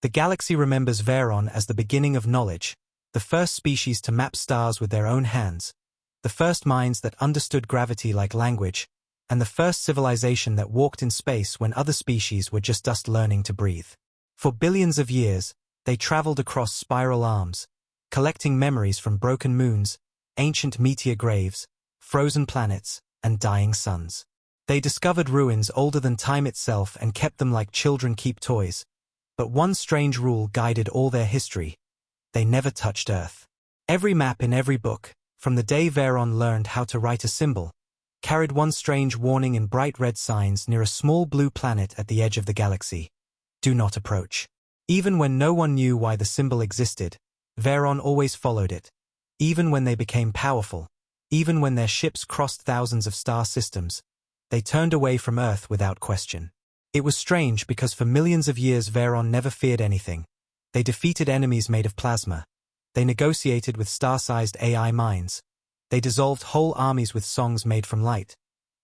The galaxy remembers Veron as the beginning of knowledge, the first species to map stars with their own hands, the first minds that understood gravity like language, and the first civilization that walked in space when other species were just learning to breathe. For billions of years, they traveled across spiral arms, collecting memories from broken moons, ancient meteor graves, frozen planets, and dying suns. They discovered ruins older than time itself and kept them like children keep toys. But one strange rule guided all their history: they never touched Earth. Every map in every book, from the day Veron learned how to write a symbol, carried one strange warning in bright red signs near a small blue planet at the edge of the galaxy: do not approach. Even when no one knew why the symbol existed, Veron always followed it. Even when they became powerful, even when their ships crossed thousands of star systems, they turned away from Earth without question. It was strange because for millions of years Veron never feared anything. They defeated enemies made of plasma. They negotiated with star-sized AI minds. They dissolved whole armies with songs made from light.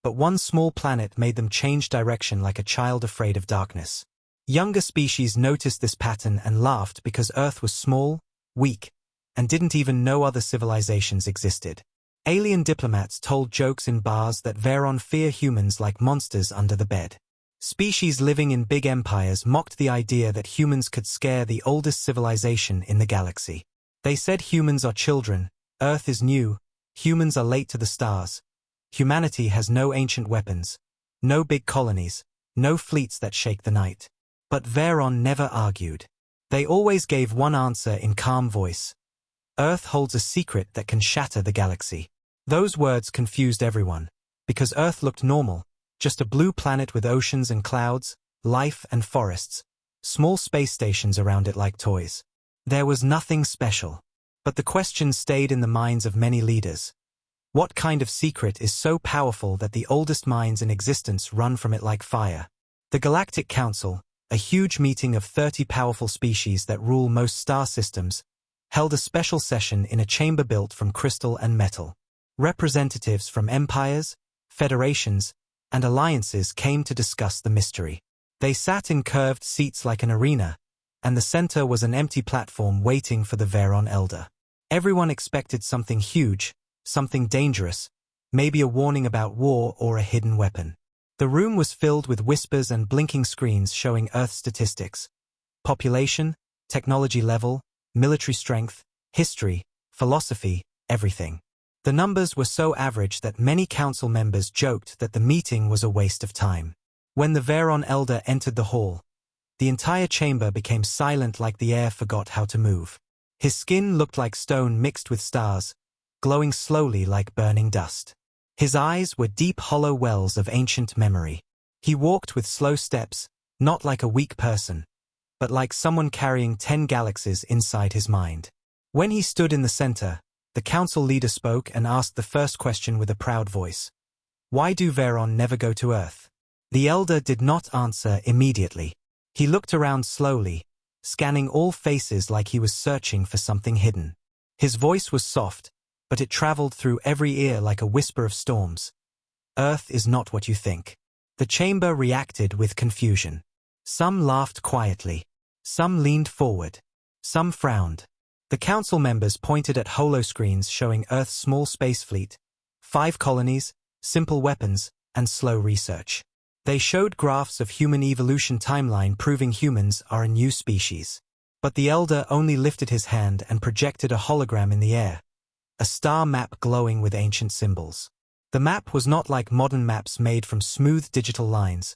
But one small planet made them change direction like a child afraid of darkness. Younger species noticed this pattern and laughed because Earth was small, weak, and didn't even know other civilizations existed. Alien diplomats told jokes in bars that Veron fear humans like monsters under the bed. Species living in big empires mocked the idea that humans could scare the oldest civilization in the galaxy. They said humans are children, Earth is new, humans are late to the stars. Humanity has no ancient weapons, no big colonies, no fleets that shake the night. But Veron never argued. They always gave one answer in calm voice: Earth holds a secret that can shatter the galaxy. Those words confused everyone, because Earth looked normal, just a blue planet with oceans and clouds, life and forests, small space stations around it like toys. There was nothing special. But the question stayed in the minds of many leaders. What kind of secret is so powerful that the oldest minds in existence run from it like fire? The Galactic Council, a huge meeting of 30 powerful species that rule most star systems, held a special session in a chamber built from crystal and metal. Representatives from empires, federations, and alliances came to discuss the mystery. They sat in curved seats like an arena, and the center was an empty platform waiting for the Veron Elder. Everyone expected something huge, something dangerous, maybe a warning about war or a hidden weapon. The room was filled with whispers and blinking screens showing Earth statistics: population, technology level, military strength, history, philosophy, everything. The numbers were so average that many council members joked that the meeting was a waste of time. When the Veron Elder entered the hall, the entire chamber became silent like the air forgot how to move. His skin looked like stone mixed with stars, glowing slowly like burning dust. His eyes were deep hollow wells of ancient memory. He walked with slow steps, not like a weak person, but like someone carrying 10 galaxies inside his mind. When he stood in the center, the council leader spoke and asked the first question with a proud voice: Why do Veron never go to Earth? The elder did not answer immediately. He looked around slowly, scanning all faces like he was searching for something hidden. His voice was soft, but it traveled through every ear like a whisper of storms. Earth is not what you think. The chamber reacted with confusion. Some laughed quietly. Some leaned forward. Some frowned. The council members pointed at holoscreens showing Earth's small space fleet, 5 colonies, simple weapons, and slow research. They showed graphs of human evolution timeline proving humans are a new species. But the elder only lifted his hand and projected a hologram in the air, a star map glowing with ancient symbols. The map was not like modern maps made from smooth digital lines.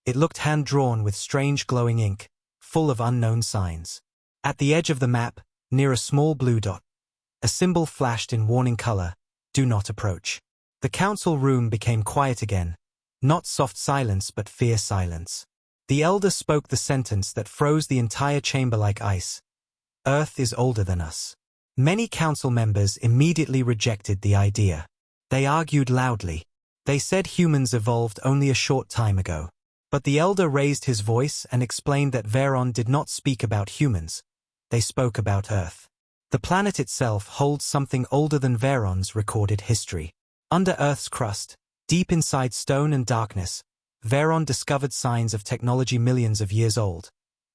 It looked hand-drawn with strange glowing ink, full of unknown signs. At the edge of the map, near a small blue dot, a symbol flashed in warning color: do not approach. The council room became quiet again. Not soft silence but fierce silence. The elder spoke the sentence that froze the entire chamber like ice: Earth is older than us. Many council members immediately rejected the idea. They argued loudly. They said humans evolved only a short time ago. But the elder raised his voice and explained that Veron did not speak about humans. They spoke about Earth. The planet itself holds something older than Veron's recorded history. Under Earth's crust, deep inside stone and darkness, Veron discovered signs of technology millions of years old.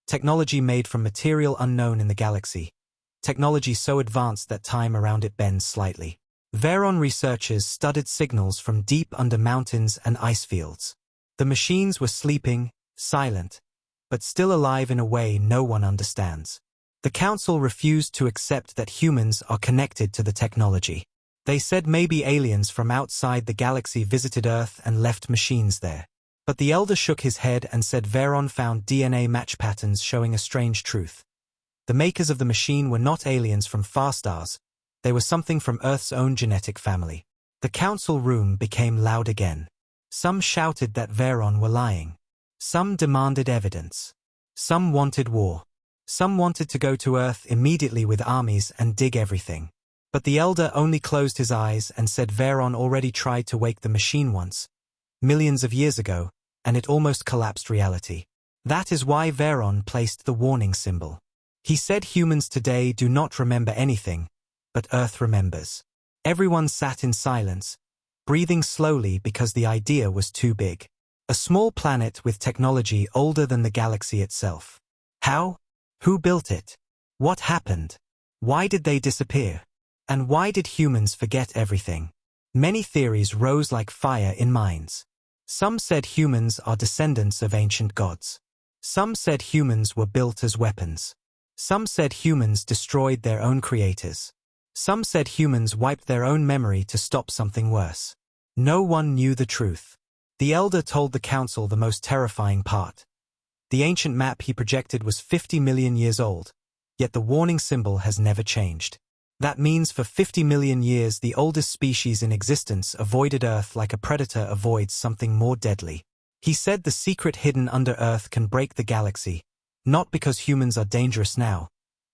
Technology made from material unknown in the galaxy. Technology so advanced that time around it bends slightly. Veron researchers studied signals from deep under mountains and ice fields. The machines were sleeping, silent, but still alive in a way no one understands. The Council refused to accept that humans are connected to the technology. They said maybe aliens from outside the galaxy visited Earth and left machines there. But the Elder shook his head and said Veron found DNA match patterns showing a strange truth. The makers of the machine were not aliens from far stars. They were something from Earth's own genetic family. The council room became loud again. Some shouted that Veron were lying. Some demanded evidence. Some wanted war. Some wanted to go to Earth immediately with armies and dig everything. But the Elder only closed his eyes and said Veron already tried to wake the machine once, millions of years ago, and it almost collapsed reality. That is why Veron placed the warning symbol. He said humans today do not remember anything, but Earth remembers. Everyone sat in silence, breathing slowly because the idea was too big. A small planet with technology older than the galaxy itself. How? Who built it? What happened? Why did they disappear? And why did humans forget everything? Many theories rose like fire in minds. Some said humans are descendants of ancient gods. Some said humans were built as weapons. Some said humans destroyed their own creators. Some said humans wiped their own memory to stop something worse. No one knew the truth. The Elder told the council the most terrifying part. The ancient map he projected was 50 million years old, yet the warning symbol has never changed. That means for 50 million years the oldest species in existence avoided Earth like a predator avoids something more deadly. He said the secret hidden under Earth can break the galaxy, not because humans are dangerous now,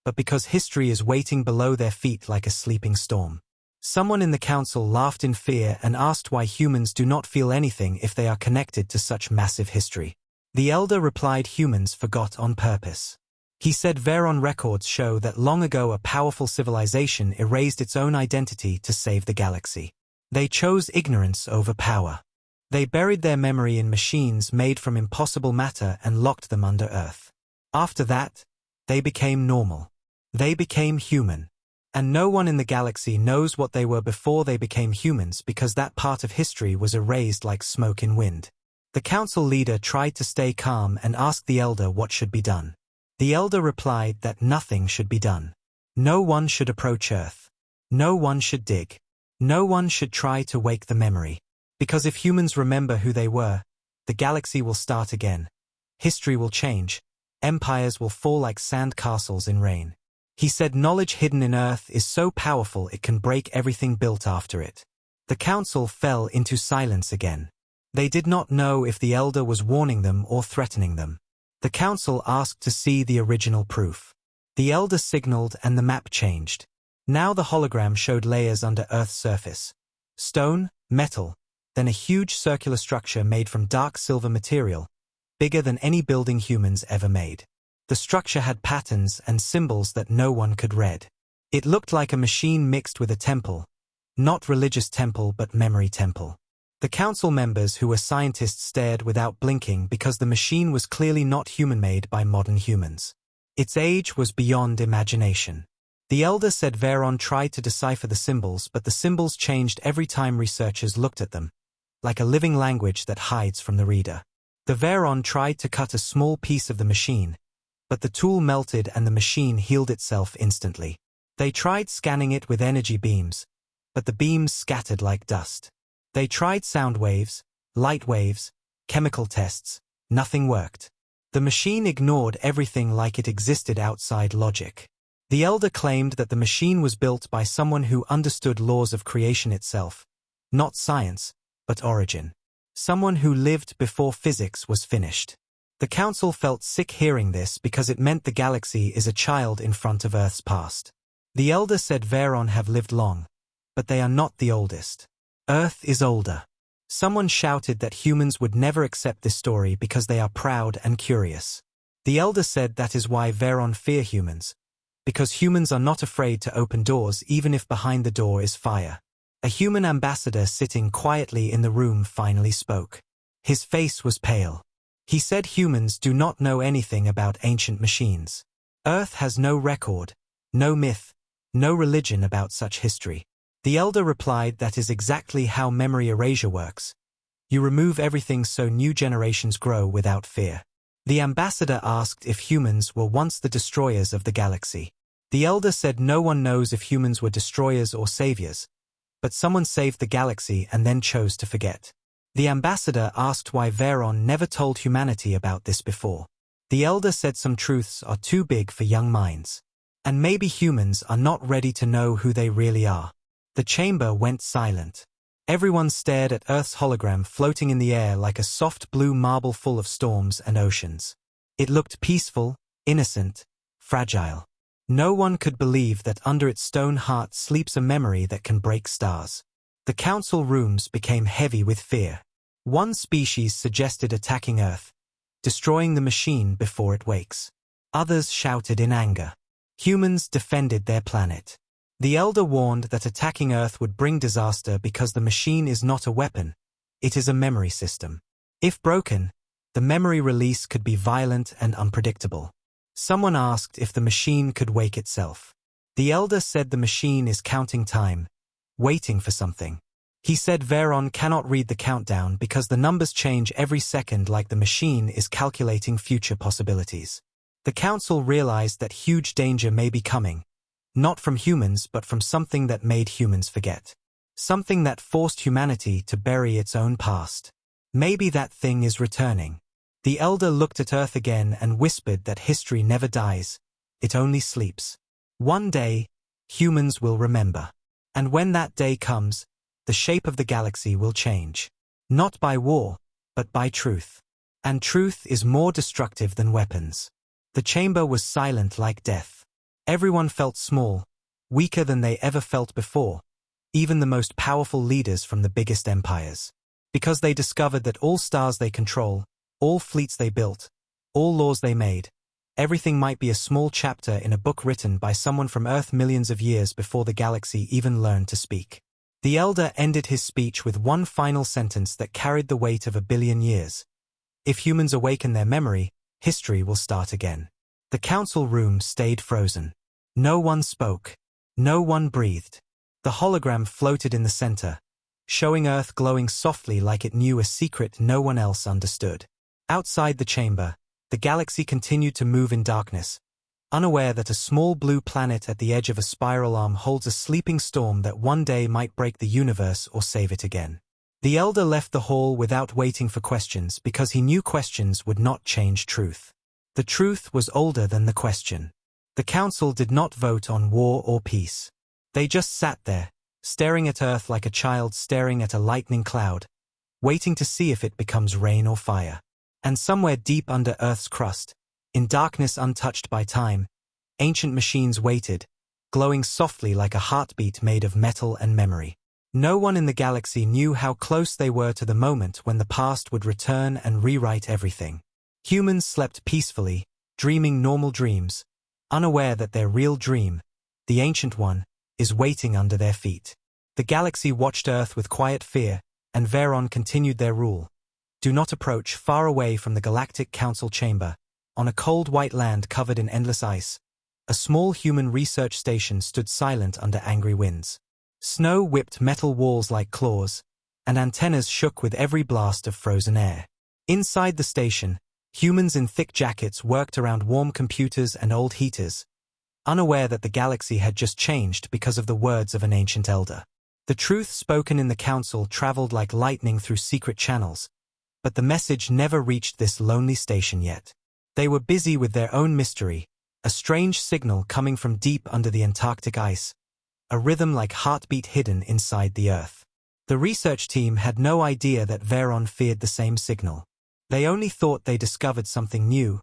but because history is waiting below their feet like a sleeping storm. Someone in the council laughed in fear and asked why humans do not feel anything if they are connected to such massive history. The Elder replied humans forgot on purpose. He said Veron records show that long ago a powerful civilization erased its own identity to save the galaxy. They chose ignorance over power. They buried their memory in machines made from impossible matter and locked them under Earth. After that, they became normal. They became human. And no one in the galaxy knows what they were before they became humans because that part of history was erased like smoke in wind. The council leader tried to stay calm and asked the Elder what should be done. The Elder replied that nothing should be done. No one should approach Earth. No one should dig. No one should try to wake the memory. Because if humans remember who they were, the galaxy will start again. History will change. Empires will fall like sand castles in rain. He said knowledge hidden in Earth is so powerful it can break everything built after it. The council fell into silence again. They did not know if the Elder was warning them or threatening them. The council asked to see the original proof. The Elder signaled and the map changed. Now the hologram showed layers under Earth's surface. Stone, metal, then a huge circular structure made from dark silver material, bigger than any building humans ever made. The structure had patterns and symbols that no one could read. It looked like a machine mixed with a temple. Not religious temple but memory temple. The council members who were scientists stared without blinking because the machine was clearly not human-made by modern humans. Its age was beyond imagination. The Elder said Veron tried to decipher the symbols, but the symbols changed every time researchers looked at them, like a living language that hides from the reader. The Veron tried to cut a small piece of the machine, but the tool melted and the machine healed itself instantly. They tried scanning it with energy beams, but the beams scattered like dust. They tried sound waves, light waves, chemical tests. Nothing worked. The machine ignored everything like it existed outside logic. The Elder claimed that the machine was built by someone who understood laws of creation itself, not science, but origin. Someone who lived before physics was finished. The council felt sick hearing this because it meant the galaxy is a child in front of Earth's past. The Elder said Veron have lived long, but they are not the oldest. Earth is older. Someone shouted that humans would never accept this story because they are proud and curious. The Elder said that is why Veron fear humans, because humans are not afraid to open doors even if behind the door is fire. A human ambassador sitting quietly in the room finally spoke. His face was pale. He said humans do not know anything about ancient machines. Earth has no record, no myth, no religion about such history. The elder replied that is exactly how memory erasure works. You remove everything so new generations grow without fear. The ambassador asked if humans were once the destroyers of the galaxy. The elder said no one knows if humans were destroyers or saviors, but someone saved the galaxy and then chose to forget. The ambassador asked why Veron never told humanity about this before. The elder said some truths are too big for young minds. And maybe humans are not ready to know who they really are. The chamber went silent. Everyone stared at Earth's hologram floating in the air like a soft blue marble full of storms and oceans. It looked peaceful, innocent, fragile. No one could believe that under its stone heart sleeps a memory that can break stars. The council rooms became heavy with fear. One species suggested attacking Earth, destroying the machine before it wakes. Others shouted in anger. Humans defended their planet. The elder warned that attacking Earth would bring disaster because the machine is not a weapon, it is a memory system. If broken, the memory release could be violent and unpredictable. Someone asked if the machine could wake itself. The elder said the machine is counting time, waiting for something. He said Veron cannot read the countdown because the numbers change every second like the machine is calculating future possibilities. The council realized that huge danger may be coming, not from humans but from something that made humans forget. Something that forced humanity to bury its own past. Maybe that thing is returning. The elder looked at Earth again and whispered that history never dies, it only sleeps. One day, humans will remember. And when that day comes, the shape of the galaxy will change. Not by war, but by truth. And truth is more destructive than weapons. The chamber was silent like death. Everyone felt small, weaker than they ever felt before, even the most powerful leaders from the biggest empires. Because they discovered that all stars they control, all fleets they built, all laws they made, everything might be a small chapter in a book written by someone from Earth millions of years before the galaxy even learned to speak. The elder ended his speech with one final sentence that carried the weight of 1 billion years. If humans awaken their memory, history will start again. The council room stayed frozen. No one spoke. No one breathed. The hologram floated in the center, showing Earth glowing softly like it knew a secret no one else understood. Outside the chamber, the galaxy continued to move in darkness, unaware that a small blue planet at the edge of a spiral arm holds a sleeping storm that one day might break the universe or save it again. The elder left the hall without waiting for questions because he knew questions would not change truth. The truth was older than the question. The council did not vote on war or peace. They just sat there, staring at Earth like a child staring at a lightning cloud, waiting to see if it becomes rain or fire. And somewhere deep under Earth's crust, in darkness untouched by time, ancient machines waited, glowing softly like a heartbeat made of metal and memory. No one in the galaxy knew how close they were to the moment when the past would return and rewrite everything. Humans slept peacefully, dreaming normal dreams, unaware that their real dream, the ancient one, is waiting under their feet. The galaxy watched Earth with quiet fear, and Veron continued their rule. Do not approach far away from the Galactic Council chamber. On a cold white land covered in endless ice, a small human research station stood silent under angry winds. Snow whipped metal walls like claws, and antennas shook with every blast of frozen air. Inside the station, humans in thick jackets worked around warm computers and old heaters, unaware that the galaxy had just changed because of the words of an ancient elder. The truth spoken in the council traveled like lightning through secret channels, but the message never reached this lonely station yet. They were busy with their own mystery, a strange signal coming from deep under the Antarctic ice, a rhythm like heartbeat hidden inside the Earth. The research team had no idea that Veron feared the same signal. They only thought they discovered something new,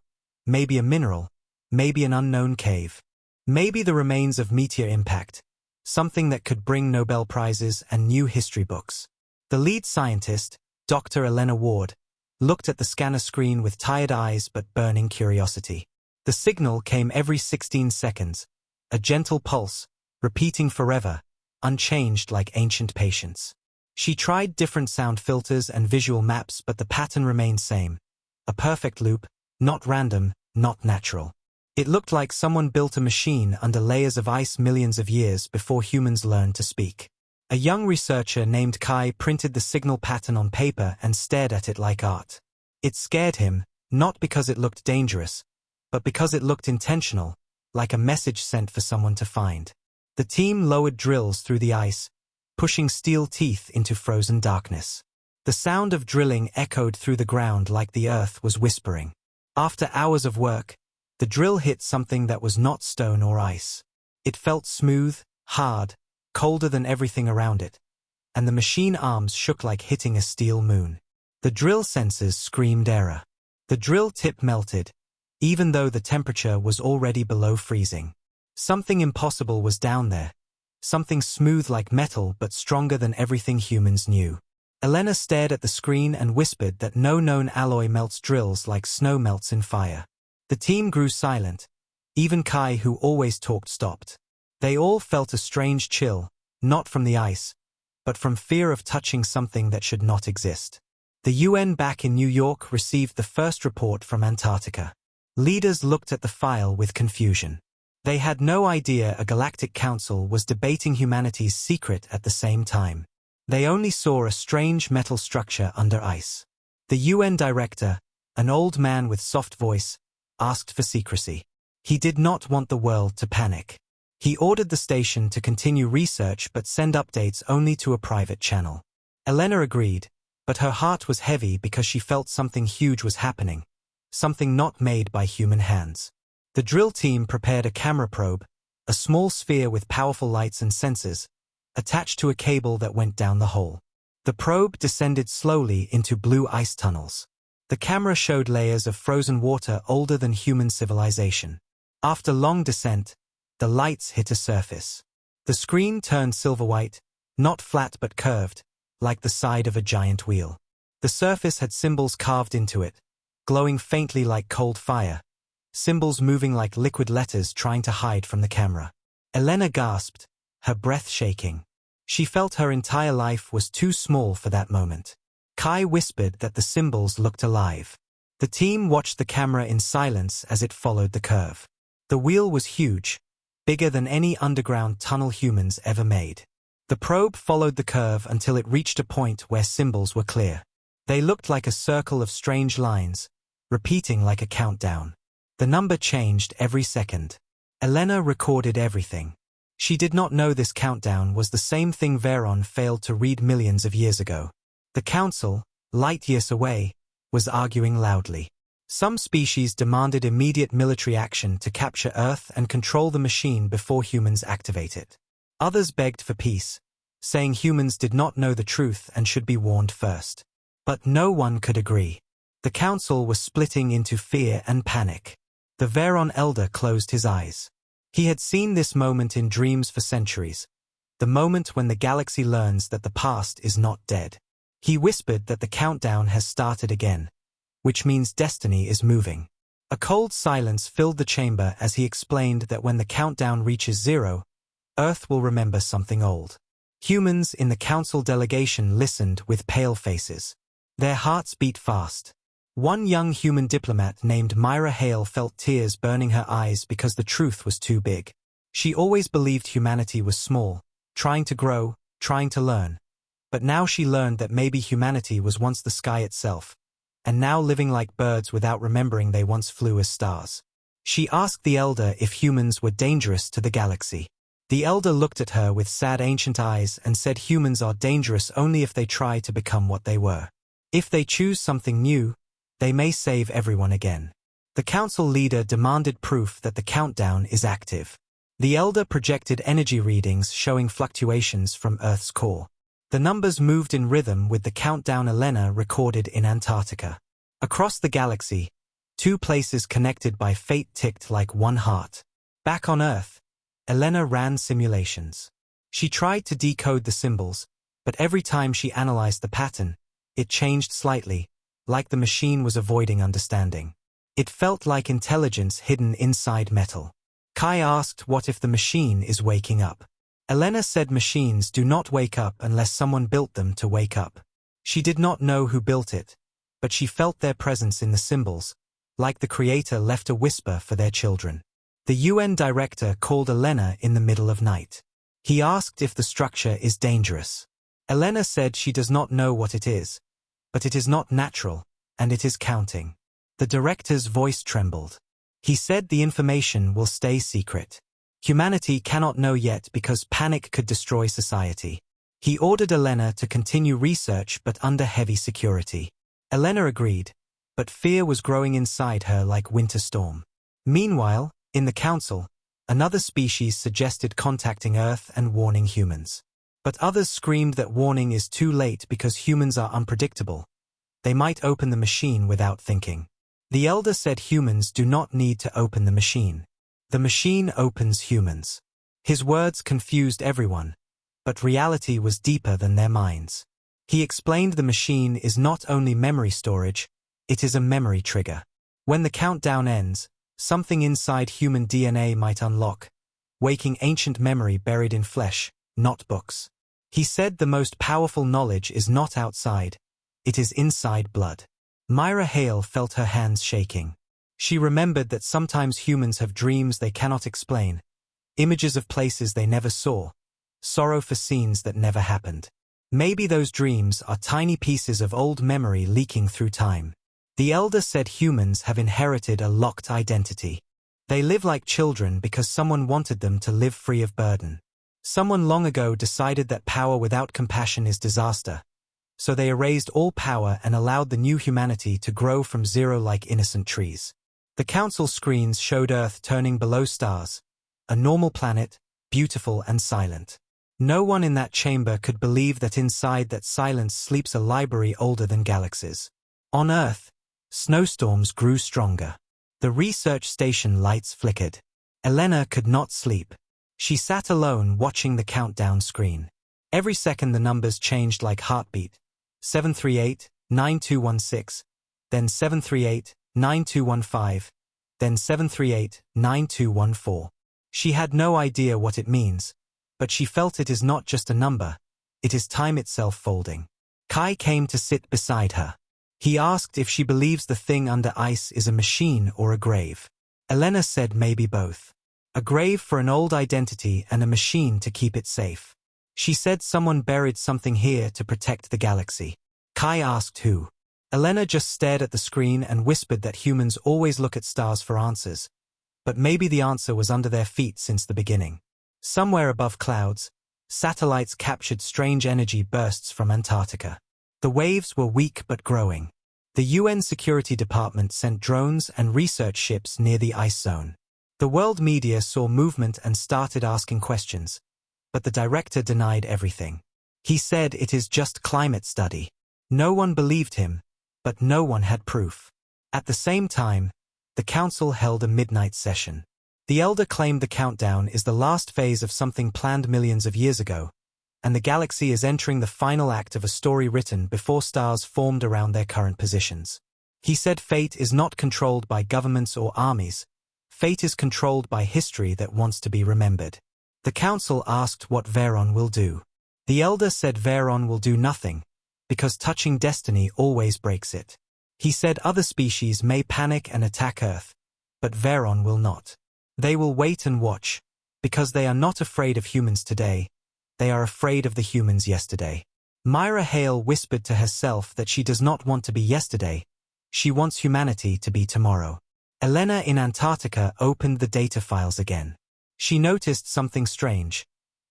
maybe a mineral, maybe an unknown cave, maybe the remains of meteor impact, something that could bring Nobel Prizes and new history books. The lead scientist, Dr. Elena Ward, looked at the scanner screen with tired eyes but burning curiosity. The signal came every 16 seconds, a gentle pulse, repeating forever, unchanged like ancient patience. She tried different sound filters and visual maps but the pattern remained same, A perfect loop, not random, not natural. It looked like someone built a machine under layers of ice millions of years before humans learned to speak. A young researcher named Kai printed the signal pattern on paper and stared at it like art. It scared him, not because it looked dangerous, but because it looked intentional, like a message sent for someone to find. The team lowered drills through the ice, pushing steel teeth into frozen darkness. The sound of drilling echoed through the ground like the earth was whispering. After hours of work, the drill hit something that was not stone or ice. It felt smooth, hard, colder than everything around it, and the machine arms shook like hitting a steel moon. The drill sensors screamed error. The drill tip melted, even though the temperature was already below freezing. Something impossible was down there, something smooth like metal but stronger than everything humans knew. Elena stared at the screen and whispered that no known alloy melts drills like snow melts in fire. The team grew silent. Even Kai, who always talked, stopped. They all felt a strange chill, not from the ice, but from fear of touching something that should not exist. The UN back in New York received the first report from Antarctica. Leaders looked at the file with confusion. They had no idea a galactic council was debating humanity's secret at the same time. They only saw a strange metal structure under ice. The UN director, an old man with soft voice, asked for secrecy. He did not want the world to panic. He ordered the station to continue research but send updates only to a private channel. Elena agreed, but her heart was heavy because she felt something huge was happening, something not made by human hands. The drill team prepared a camera probe, a small sphere with powerful lights and sensors, attached to a cable that went down the hole. The probe descended slowly into blue ice tunnels. The camera showed layers of frozen water older than human civilization. After long descent, the lights hit a surface. The screen turned silver-white, not flat but curved, like the side of a giant wheel. The surface had symbols carved into it, glowing faintly like cold fire, symbols moving like liquid letters trying to hide from the camera. Elena gasped, her breath shaking. She felt her entire life was too small for that moment. Kai whispered that the symbols looked alive. The team watched the camera in silence as it followed the curve. The wheel was huge, bigger than any underground tunnel humans ever made. The probe followed the curve until it reached a point where symbols were clear. They looked like a circle of strange lines, repeating like a countdown. The number changed every second. Elena recorded everything. She did not know this countdown was the same thing Veron failed to read millions of years ago. The council, light years away, was arguing loudly. Some species demanded immediate military action to capture Earth and control the machine before humans activate it. Others begged for peace, saying humans did not know the truth and should be warned first. But no one could agree. The council was splitting into fear and panic. The Veron elder closed his eyes. He had seen this moment in dreams for centuries, the moment when the galaxy learns that the past is not dead. He whispered that the countdown has started again, which means destiny is moving. A cold silence filled the chamber as he explained that when the countdown reaches 0, Earth will remember something old. Humans in the council delegation listened with pale faces. Their hearts beat fast. One young human diplomat named Myra Hale felt tears burning her eyes because the truth was too big. She always believed humanity was small, trying to grow, trying to learn. But now she learned that maybe humanity was once the sky itself, and now living like birds without remembering they once flew as stars. She asked the elder if humans were dangerous to the galaxy. The elder looked at her with sad ancient eyes and said humans are dangerous only if they try to become what they were. If they choose something new, they may save everyone again. The council leader demanded proof that the countdown is active. The elder projected energy readings showing fluctuations from Earth's core. The numbers moved in rhythm with the countdown Elena recorded in Antarctica. Across the galaxy, 2 places connected by fate ticked like one heart. Back on Earth, Elena ran simulations. She tried to decode the symbols, but every time she analyzed the pattern, it changed slightly, like the machine was avoiding understanding. It felt like intelligence hidden inside metal. Kai asked what if the machine is waking up. Elena said machines do not wake up unless someone built them to wake up. She did not know who built it, but she felt their presence in the symbols, like the Creator left a whisper for their children. The UN director called Elena in the middle of night. He asked if the structure is dangerous. Elena said she does not know what it is, but it is not natural, and it is counting. The director's voice trembled. He said the information will stay secret. Humanity cannot know yet because panic could destroy society. He ordered Elena to continue research but under heavy security. Elena agreed, but fear was growing inside her like winter storm. Meanwhile, in the council, another species suggested contacting Earth and warning humans. But others screamed that warning is too late because humans are unpredictable. They might open the machine without thinking. The elder said humans do not need to open the machine. The machine opens humans. His words confused everyone, but reality was deeper than their minds. He explained the machine is not only memory storage, it is a memory trigger. When the countdown ends, something inside human DNA might unlock, waking ancient memory buried in flesh, not books. He said the most powerful knowledge is not outside, it is inside blood. Myra Hale felt her hands shaking. She remembered that sometimes humans have dreams they cannot explain, images of places they never saw, sorrow for scenes that never happened. Maybe those dreams are tiny pieces of old memory leaking through time. The elder said humans have inherited a locked identity. They live like children because someone wanted them to live free of burden. Someone long ago decided that power without compassion is disaster, so they erased all power and allowed the new humanity to grow from zero like innocent trees. The council screens showed Earth turning below stars, a normal planet, beautiful and silent. No one in that chamber could believe that inside that silence sleeps a library older than galaxies. On Earth, snowstorms grew stronger. The research station lights flickered. Elena could not sleep. She sat alone watching the countdown screen. Every second the numbers changed like heartbeat. 738, 9216, then 738, 9215, then 738, 9214. She had no idea what it means, but she felt it is not just a number, it is time itself folding. Kai came to sit beside her. He asked if she believes the thing under ice is a machine or a grave. Elena said maybe both. A grave for an old identity and a machine to keep it safe. She said someone buried something here to protect the galaxy. Kai asked who. Elena just stared at the screen and whispered that humans always look at stars for answers, but maybe the answer was under their feet since the beginning. Somewhere above clouds, satellites captured strange energy bursts from Antarctica. The waves were weak but growing. The UN Security Department sent drones and research ships near the ice zone. The world media saw movement and started asking questions, but the director denied everything. He said it is just climate study. No one believed him, but no one had proof. At the same time, the council held a midnight session. The elder claimed the countdown is the last phase of something planned millions of years ago, and the galaxy is entering the final act of a story written before stars formed around their current positions. He said fate is not controlled by governments or armies. Fate is controlled by history that wants to be remembered. The council asked what Veron will do. The elder said Veron will do nothing, because touching destiny always breaks it. He said other species may panic and attack Earth, but Veron will not. They will wait and watch, because they are not afraid of humans today, they are afraid of the humans yesterday. Myra Hale whispered to herself that she does not want to be yesterday, she wants humanity to be tomorrow. Elena in Antarctica opened the data files again. She noticed something strange.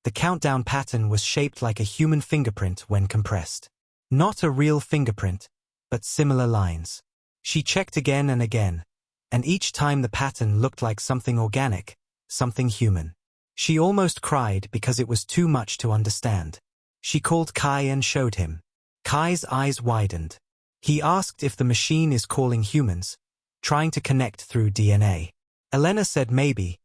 The countdown pattern was shaped like a human fingerprint when compressed. Not a real fingerprint, but similar lines. She checked again and again, and each time the pattern looked like something organic, something human. She almost cried because it was too much to understand. She called Kai and showed him. Kai's eyes widened. He asked if the machine is calling humans, trying to connect through DNA. Elena said maybe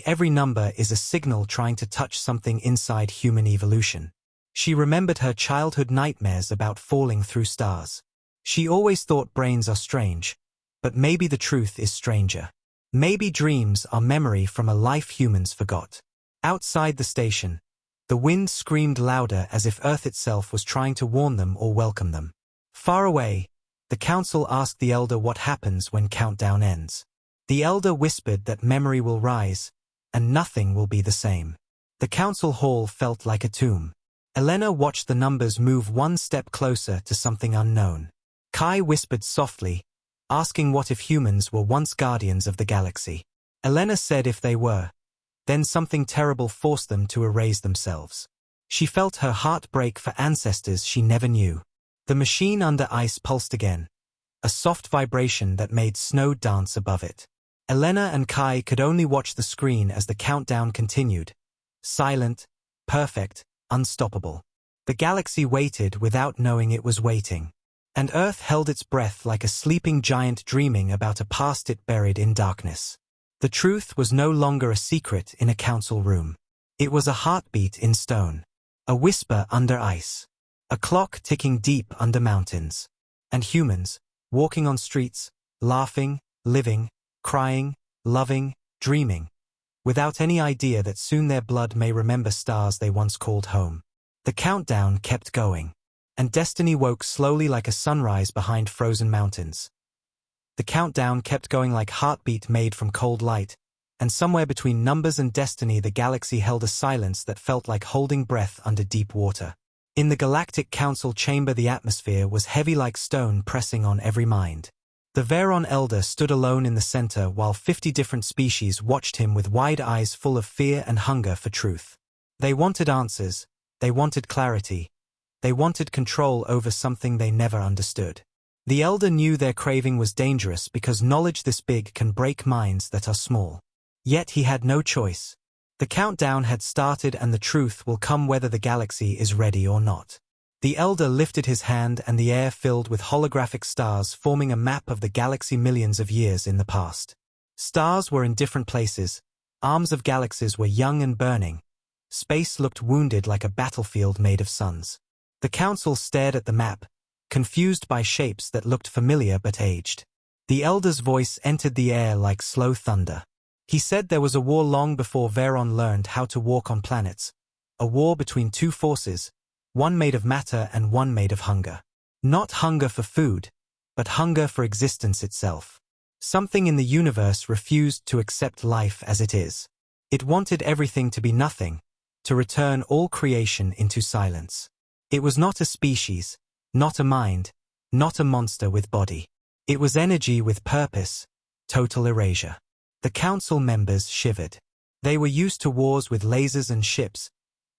every number is a signal trying to touch something inside human evolution. She remembered her childhood nightmares about falling through stars. She always thought brains are strange, but maybe the truth is stranger. Maybe dreams are memory from a life humans forgot. Outside the station, the wind screamed louder as if Earth itself was trying to warn them or welcome them. Far away, The council asked the elder what happens when countdown ends. The elder whispered that memory will rise, and nothing will be the same. The council hall felt like a tomb. Elena watched the numbers move one step closer to something unknown. Kai whispered softly, asking what if humans were once guardians of the galaxy. Elena said if they were, then something terrible forced them to erase themselves. She felt her heart break for ancestors she never knew. The machine under ice pulsed again, a soft vibration that made snow dance above it. Elena and Kai could only watch the screen as the countdown continued, silent, perfect, unstoppable. The galaxy waited without knowing it was waiting. And Earth held its breath like a sleeping giant dreaming about a past it buried in darkness. The truth was no longer a secret in a council room. It was a heartbeat in stone, a whisper under ice, a clock ticking deep under mountains. And humans, walking on streets, laughing, living, crying, loving, dreaming, without any idea that soon their blood may remember stars they once called home. The countdown kept going, and destiny woke slowly like a sunrise behind frozen mountains. The countdown kept going like heartbeat made from cold light, and somewhere between numbers and destiny the galaxy held a silence that felt like holding breath under deep water. In the Galactic Council chamber the atmosphere was heavy like stone pressing on every mind. The Veron Elder stood alone in the center while 50 different species watched him with wide eyes full of fear and hunger for truth. They wanted answers, they wanted clarity, they wanted control over something they never understood. The Elder knew their craving was dangerous because knowledge this big can break minds that are small. Yet he had no choice. The countdown had started and the truth will come whether the galaxy is ready or not. The Elder lifted his hand and the air filled with holographic stars forming a map of the galaxy millions of years in the past. Stars were in different places, arms of galaxies were young and burning. Space looked wounded like a battlefield made of suns. The council stared at the map, confused by shapes that looked familiar but aged. The Elder's voice entered the air like slow thunder. He said there was a war long before Veron learned how to walk on planets, a war between two forces, one made of matter and one made of hunger. Not hunger for food, but hunger for existence itself. Something in the universe refused to accept life as it is. It wanted everything to be nothing, to return all creation into silence. It was not a species, not a mind, not a monster with body. It was energy with purpose, total erasure. The council members shivered. They were used to wars with lasers and ships,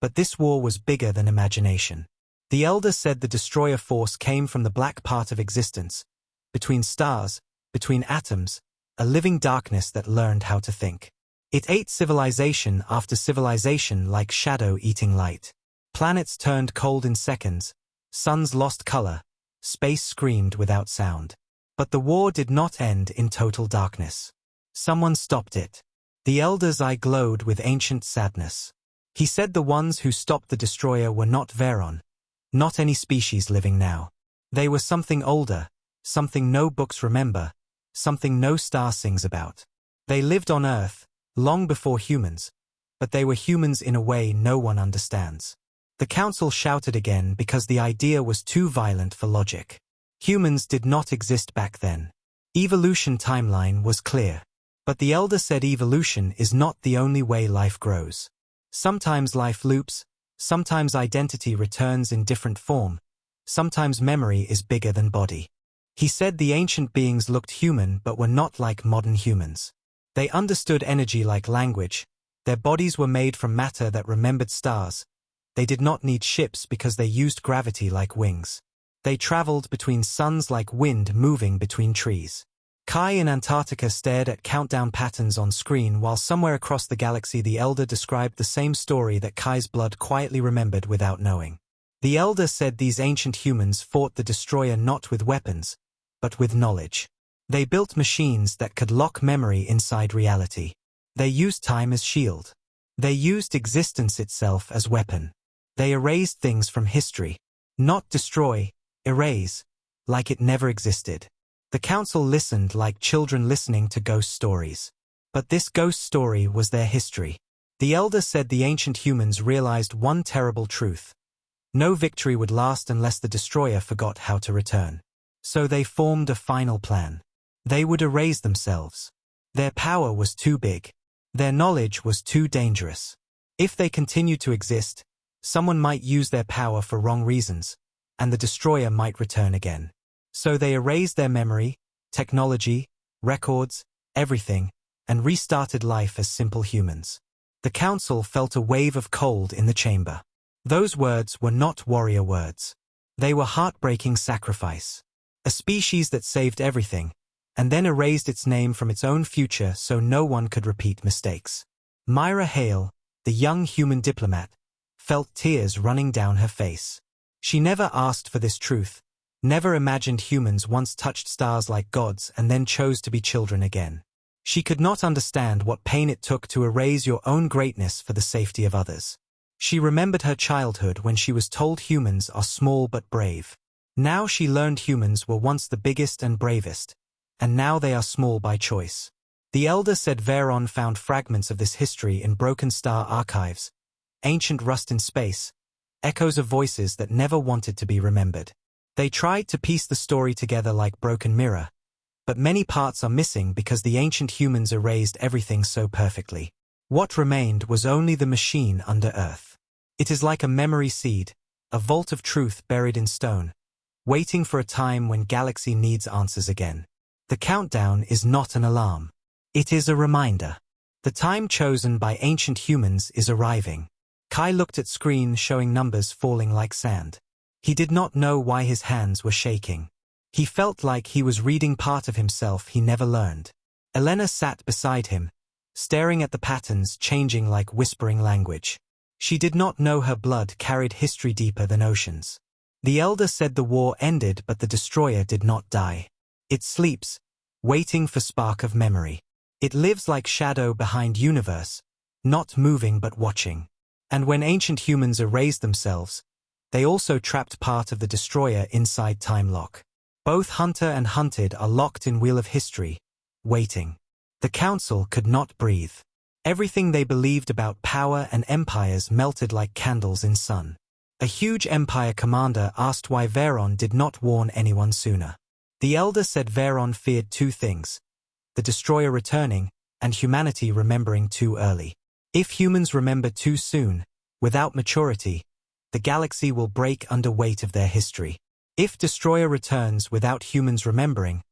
but this war was bigger than imagination. The Elder said the destroyer force came from the black part of existence, between stars, between atoms, a living darkness that learned how to think. It ate civilization after civilization like shadow eating light. Planets turned cold in seconds, suns lost color, space screamed without sound. But the war did not end in total darkness. Someone stopped it. The Elder's eye glowed with ancient sadness. He said the ones who stopped the destroyer were not Veron, not any species living now. They were something older, something no books remember, something no star sings about. They lived on Earth, long before humans, but they were humans in a way no one understands. The council shouted again because the idea was too violent for logic. Humans did not exist back then. Evolution timeline was clear. But the Elder said evolution is not the only way life grows. Sometimes life loops, sometimes identity returns in different form, sometimes memory is bigger than body. He said the ancient beings looked human but were not like modern humans. They understood energy like language, their bodies were made from matter that remembered stars. They did not need ships because they used gravity like wings. They traveled between suns like wind moving between trees. Kai in Antarctica stared at countdown patterns on screen while somewhere across the galaxy the Elder described the same story that Kai's blood quietly remembered without knowing. The Elder said these ancient humans fought the destroyer not with weapons, but with knowledge. They built machines that could lock memory inside reality. They used time as shield. They used existence itself as weapon. They erased things from history. Not destroy, erase, like it never existed. The council listened like children listening to ghost stories. But this ghost story was their history. The Elder said the ancient humans realized one terrible truth. No victory would last unless the destroyer forgot how to return. So they formed a final plan. They would erase themselves. Their power was too big. Their knowledge was too dangerous. If they continued to exist, someone might use their power for wrong reasons, and the destroyer might return again. So they erased their memory, technology, records, everything, and restarted life as simple humans. The council felt a wave of cold in the chamber. Those words were not warrior words. They were heartbreaking sacrifice. A species that saved everything, and then erased its name from its own future so no one could repeat mistakes. Myra Hale, the young human diplomat, felt tears running down her face. She never asked for this truth, never imagined humans once touched stars like gods and then chose to be children again. She could not understand what pain it took to erase your own greatness for the safety of others. She remembered her childhood when she was told humans are small but brave. Now she learned humans were once the biggest and bravest, and now they are small by choice. The elder said Veron found fragments of this history in broken star archives, ancient rust in space, echoes of voices that never wanted to be remembered. They tried to piece the story together like broken mirror, but many parts are missing because the ancient humans erased everything so perfectly. What remained was only the machine under Earth. It is like a memory seed, a vault of truth buried in stone, waiting for a time when galaxy needs answers again. The countdown is not an alarm. It is a reminder. The time chosen by ancient humans is arriving. Kai looked at screen showing numbers falling like sand. He did not know why his hands were shaking. He felt like he was reading part of himself he never learned. Elena sat beside him, staring at the patterns changing like whispering language. She did not know her blood carried history deeper than oceans. The elder said the war ended but the destroyer did not die. It sleeps, waiting for spark of memory. It lives like shadow behind universe, not moving but watching. And when ancient humans erased themselves, they also trapped part of the destroyer inside time lock. Both hunter and hunted are locked in wheel of history, waiting. The council could not breathe. Everything they believed about power and empires melted like candles in sun. A huge empire commander asked why Veron did not warn anyone sooner. The elder said Veron feared two things: the destroyer returning, and humanity remembering too early. If humans remember too soon, without maturity, the galaxy will break under weight of their history. If destroyer returns without humans remembering,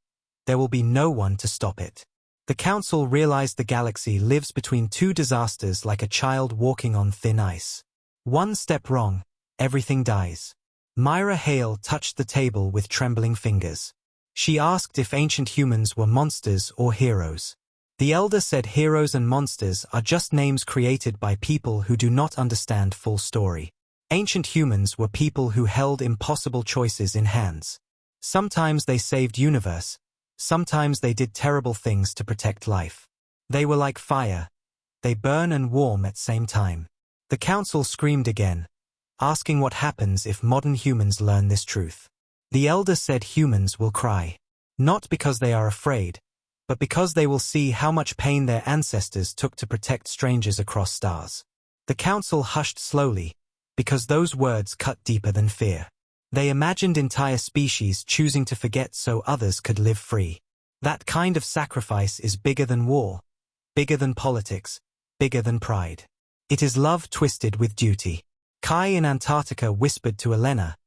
there will be no one to stop it. The council realized the galaxy lives between two disasters like a child walking on thin ice. One step wrong, everything dies. Myra Hale touched the table with trembling fingers. She asked if ancient humans were monsters or heroes. The elder said heroes and monsters are just names created by people who do not understand full story. Ancient humans were people who held impossible choices in hands. Sometimes they saved universe, sometimes they did terrible things to protect life. They were like fire. They burn and warm at same time. The council screamed again, asking what happens if modern humans learn this truth. The elder said humans will cry. Not because they are afraid, but because they will see how much pain their ancestors took to protect strangers across stars. The council hushed slowly, because those words cut deeper than fear. They imagined entire species choosing to forget so others could live free. That kind of sacrifice is bigger than war, bigger than politics, bigger than pride. It is love twisted with duty. Kai in Antarctica whispered to Elena,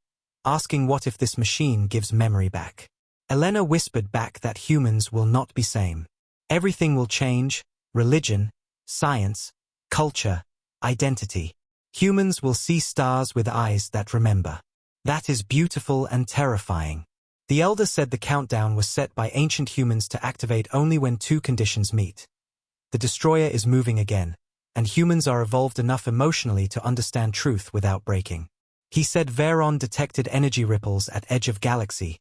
asking what if this machine gives memory back. Elena whispered back that humans will not be same. Everything will change: religion, science, culture, identity. Humans will see stars with eyes that remember. That is beautiful and terrifying. The elder said the countdown was set by ancient humans to activate only when two conditions meet. The destroyer is moving again, and humans are evolved enough emotionally to understand truth without breaking. He said Veron detected energy ripples at edge of galaxy,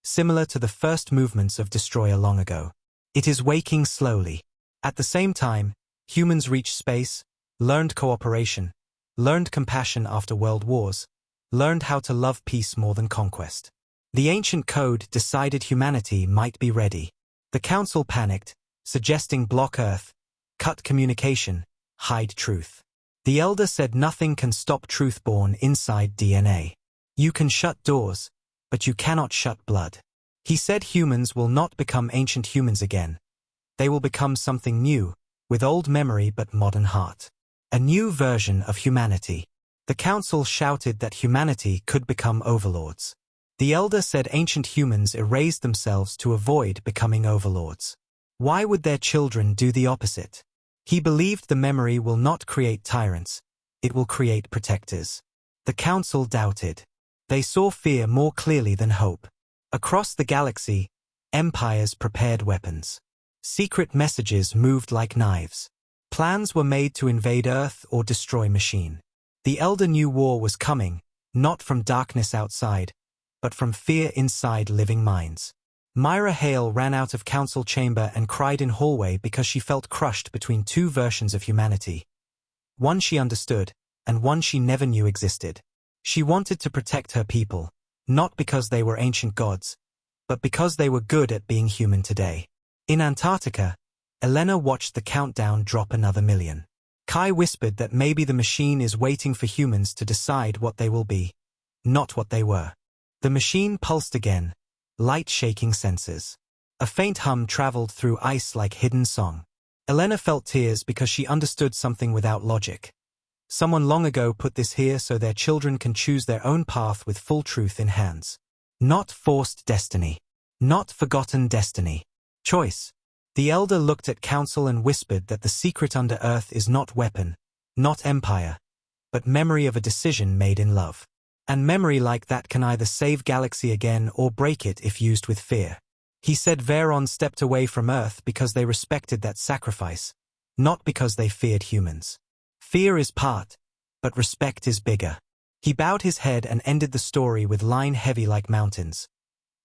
similar to the first movements of destroyer long ago. It is waking slowly. At the same time, humans reached space, learned cooperation, learned compassion after world wars, learned how to love peace more than conquest. The ancient code decided humanity might be ready. The council panicked, suggesting block Earth, cut communication, hide truth. The elder said nothing can stop truth born inside DNA. You can shut doors, but you cannot shut blood. He said humans will not become ancient humans again. They will become something new, with old memory but modern heart. A new version of humanity. The council shouted that humanity could become overlords. The elder said ancient humans erased themselves to avoid becoming overlords. Why would their children do the opposite? He believed the memory will not create tyrants, it will create protectors. The council doubted. They saw fear more clearly than hope. Across the galaxy, empires prepared weapons. Secret messages moved like knives. Plans were made to invade Earth or destroy machine. The elder knew war was coming, not from darkness outside, but from fear inside living minds. Myra Hale ran out of council chamber and cried in hallway because she felt crushed between two versions of humanity. One she understood, and one she never knew existed. She wanted to protect her people, not because they were ancient gods, but because they were good at being human today. In Antarctica, Elena watched the countdown drop another million. Kai whispered that maybe the machine is waiting for humans to decide what they will be, not what they were. The machine pulsed again, light shaking sensors. A faint hum traveled through ice like hidden song. Elena felt tears because she understood something without logic. Someone long ago put this here so their children can choose their own path with full truth in hands. Not forced destiny. Not forgotten destiny. Choice. The elder looked at council and whispered that the secret under earth is not weapon, not empire, but memory of a decision made in love. And memory like that can either save galaxy again or break it if used with fear. He said Veron stepped away from Earth because they respected that sacrifice, not because they feared humans. Fear is part, but respect is bigger. He bowed his head and ended the story with line heavy like mountains.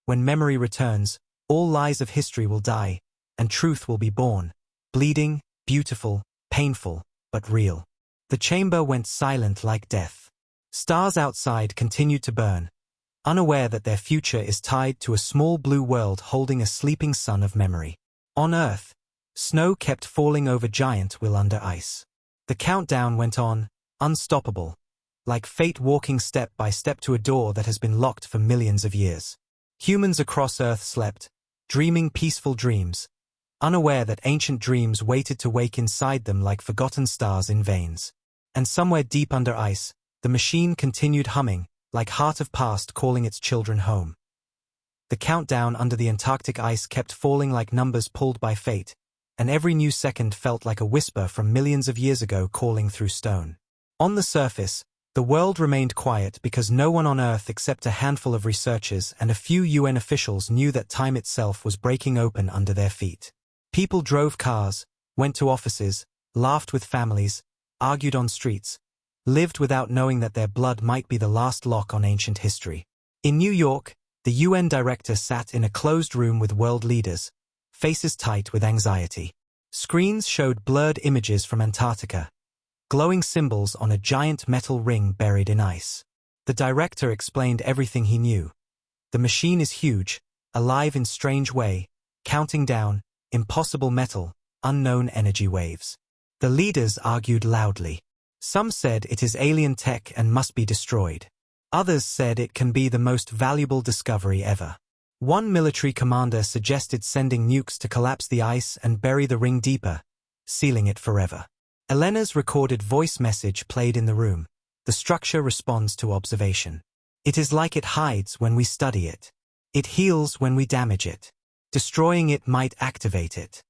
When memory returns, all lies of history will die, and truth will be born, bleeding, beautiful, painful, but real. The chamber went silent like death. Stars outside continued to burn, unaware that their future is tied to a small blue world holding a sleeping sun of memory. On Earth, snow kept falling over giant will under ice. The countdown went on, unstoppable, like fate walking step by step to a door that has been locked for millions of years. Humans across Earth slept, dreaming peaceful dreams, unaware that ancient dreams waited to wake inside them like forgotten stars in veins. And somewhere deep under ice, the machine continued humming, like heart of past calling its children home. The countdown under the Antarctic ice kept falling like numbers pulled by fate, and every new second felt like a whisper from millions of years ago calling through stone. On the surface, the world remained quiet because no one on Earth except a handful of researchers and a few UN officials knew that time itself was breaking open under their feet. People drove cars, went to offices, laughed with families, argued on streets, lived without knowing that their blood might be the last lock on ancient history. In New York, the UN director sat in a closed room with world leaders, faces tight with anxiety. Screens showed blurred images from Antarctica, glowing symbols on a giant metal ring buried in ice. The director explained everything he knew. The machine is huge, alive in strange way, counting down, impossible metal, unknown energy waves. The leaders argued loudly. Some said it is alien tech and must be destroyed. Others said it can be the most valuable discovery ever. One military commander suggested sending nukes to collapse the ice and bury the ring deeper, sealing it forever. Elena's recorded voice message played in the room. The structure responds to observation. It is like it hides when we study it. It heals when we damage it. Destroying it might activate it.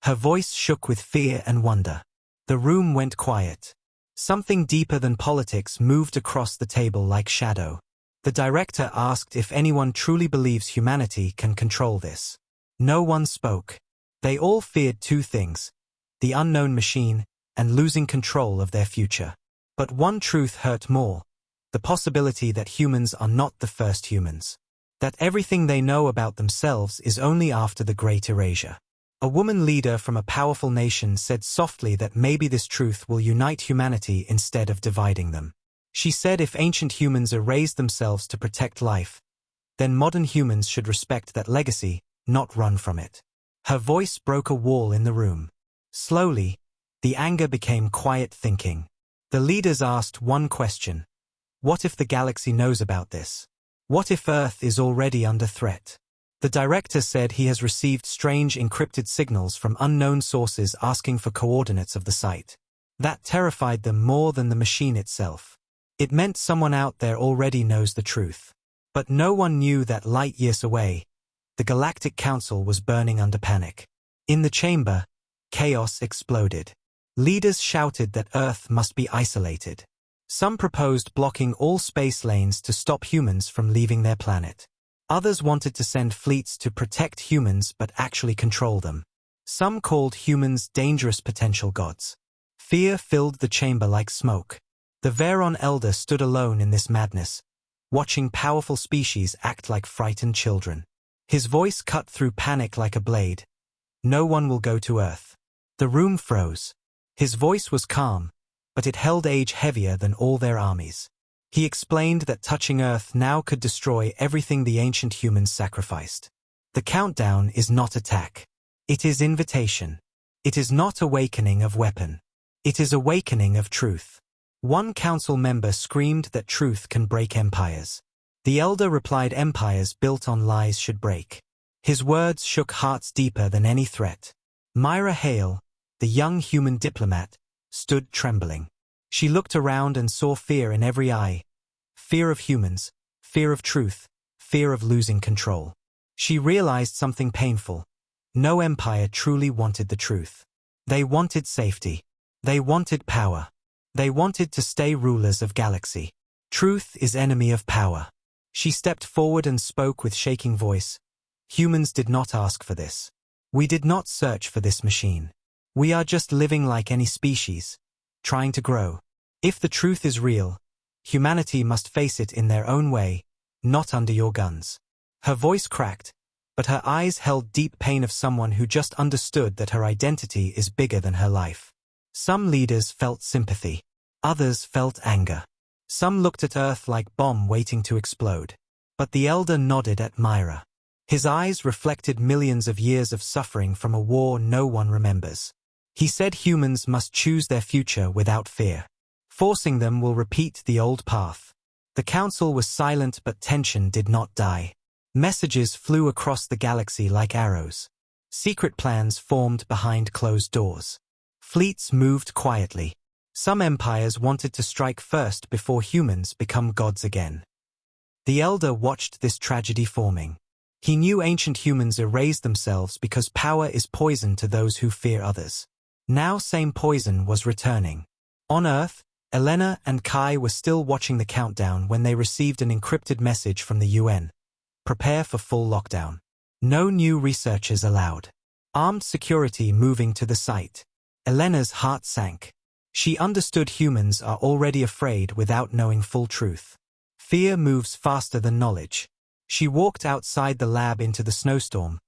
Her voice shook with fear and wonder. The room went quiet. Something deeper than politics moved across the table like shadow. The director asked if anyone truly believes humanity can control this. No one spoke. They all feared two things: the unknown machine and losing control of their future. But one truth hurt more: the possibility that humans are not the first humans. That everything they know about themselves is only after the Great Erasure. A woman leader from a powerful nation said softly that maybe this truth will unite humanity instead of dividing them. She said if ancient humans erased themselves to protect life, then modern humans should respect that legacy, not run from it. Her voice broke a wall in the room. Slowly, the anger became quiet thinking. The leaders asked one question: what if the galaxy knows about this? What if Earth is already under threat? The director said he has received strange encrypted signals from unknown sources asking for coordinates of the site. That terrified them more than the machine itself. It meant someone out there already knows the truth. But no one knew that light years away, the Galactic Council was burning under panic. In the chamber, chaos exploded. Leaders shouted that Earth must be isolated. Some proposed blocking all space lanes to stop humans from leaving their planet. Others wanted to send fleets to protect humans but actually control them. Some called humans dangerous potential gods. Fear filled the chamber like smoke. The Veron Elder stood alone in this madness, watching powerful species act like frightened children. His voice cut through panic like a blade. No one will go to Earth. The room froze. His voice was calm, but it held age heavier than all their armies. He explained that touching Earth now could destroy everything the ancient humans sacrificed. The countdown is not attack. It is invitation. It is not awakening of weapon. It is awakening of truth. One council member screamed that truth can break empires. The elder replied empires built on lies should break. His words shook hearts deeper than any threat. Myra Hale, the young human diplomat, stood trembling. She looked around and saw fear in every eye. Fear of humans, fear of truth, fear of losing control. She realized something painful. No empire truly wanted the truth. They wanted safety. They wanted power. They wanted to stay rulers of galaxy. Truth is enemy of power. She stepped forward and spoke with shaking voice. Humans did not ask for this. We did not search for this machine. We are just living like any species, trying to grow. If the truth is real, humanity must face it in their own way, not under your guns. Her voice cracked, but her eyes held deep pain of someone who just understood that her identity is bigger than her life. Some leaders felt sympathy. Others felt anger. Some looked at Earth like bomb waiting to explode. But the elder nodded at Myra. His eyes reflected millions of years of suffering from a war no one remembers. He said humans must choose their future without fear. Forcing them will repeat the old path. The council was silent, but tension did not die. Messages flew across the galaxy like arrows. Secret plans formed behind closed doors. Fleets moved quietly. Some empires wanted to strike first before humans become gods again. The elder watched this tragedy forming. He knew ancient humans erased themselves because power is poison to those who fear others. Now same poison was returning. On Earth, Elena and Kai were still watching the countdown when they received an encrypted message from the UN. Prepare for full lockdown. No new researchers allowed. Armed security moving to the site. Elena's heart sank. She understood humans are already afraid without knowing full truth. Fear moves faster than knowledge. She walked outside the lab into the snowstorm,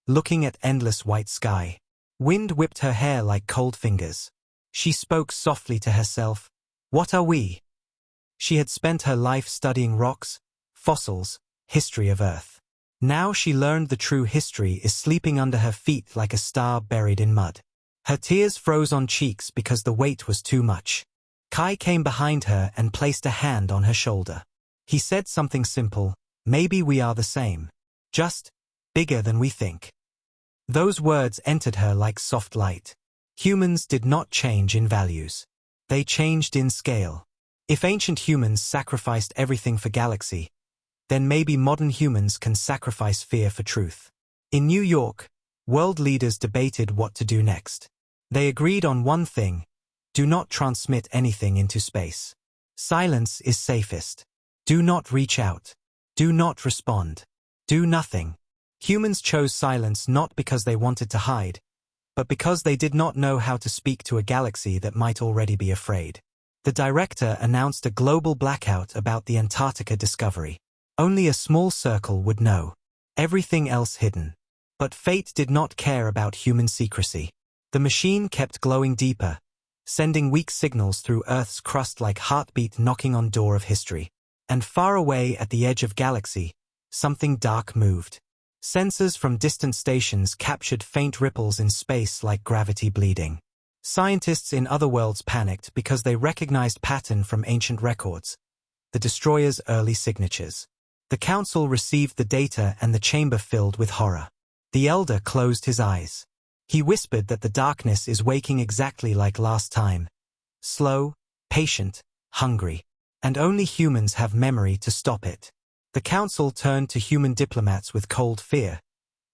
looking at endless white sky. Wind whipped her hair like cold fingers. She spoke softly to herself. What are we? She had spent her life studying rocks, fossils, history of Earth. Now she learned the true history is sleeping under her feet like a star buried in mud. Her tears froze on cheeks because the weight was too much. Kai came behind her and placed a hand on her shoulder. He said something simple, maybe we are the same. Just bigger than we think. Those words entered her like soft light. Humans did not change in values. They changed in scale. If ancient humans sacrificed everything for galaxy, then maybe modern humans can sacrifice fear for truth. In New York, world leaders debated what to do next. They agreed on one thing: do not transmit anything into space. Silence is safest. Do not reach out. Do not respond. Do nothing. Humans chose silence not because they wanted to hide, but because they did not know how to speak to a galaxy that might already be afraid. The director announced a global blackout about the Antarctica discovery. Only a small circle would know. Everything else hidden. But fate did not care about human secrecy. The machine kept glowing deeper, sending weak signals through Earth's crust like heartbeat knocking on door of history. And far away at the edge of galaxy, something dark moved. Sensors from distant stations captured faint ripples in space like gravity bleeding. Scientists in other worlds panicked because they recognized pattern from ancient records, the destroyer's early signatures. The council received the data and the chamber filled with horror. The elder closed his eyes. He whispered that the darkness is waking exactly like last time. Slow, patient, hungry. And only humans have memory to stop it. The council turned to human diplomats with cold fear.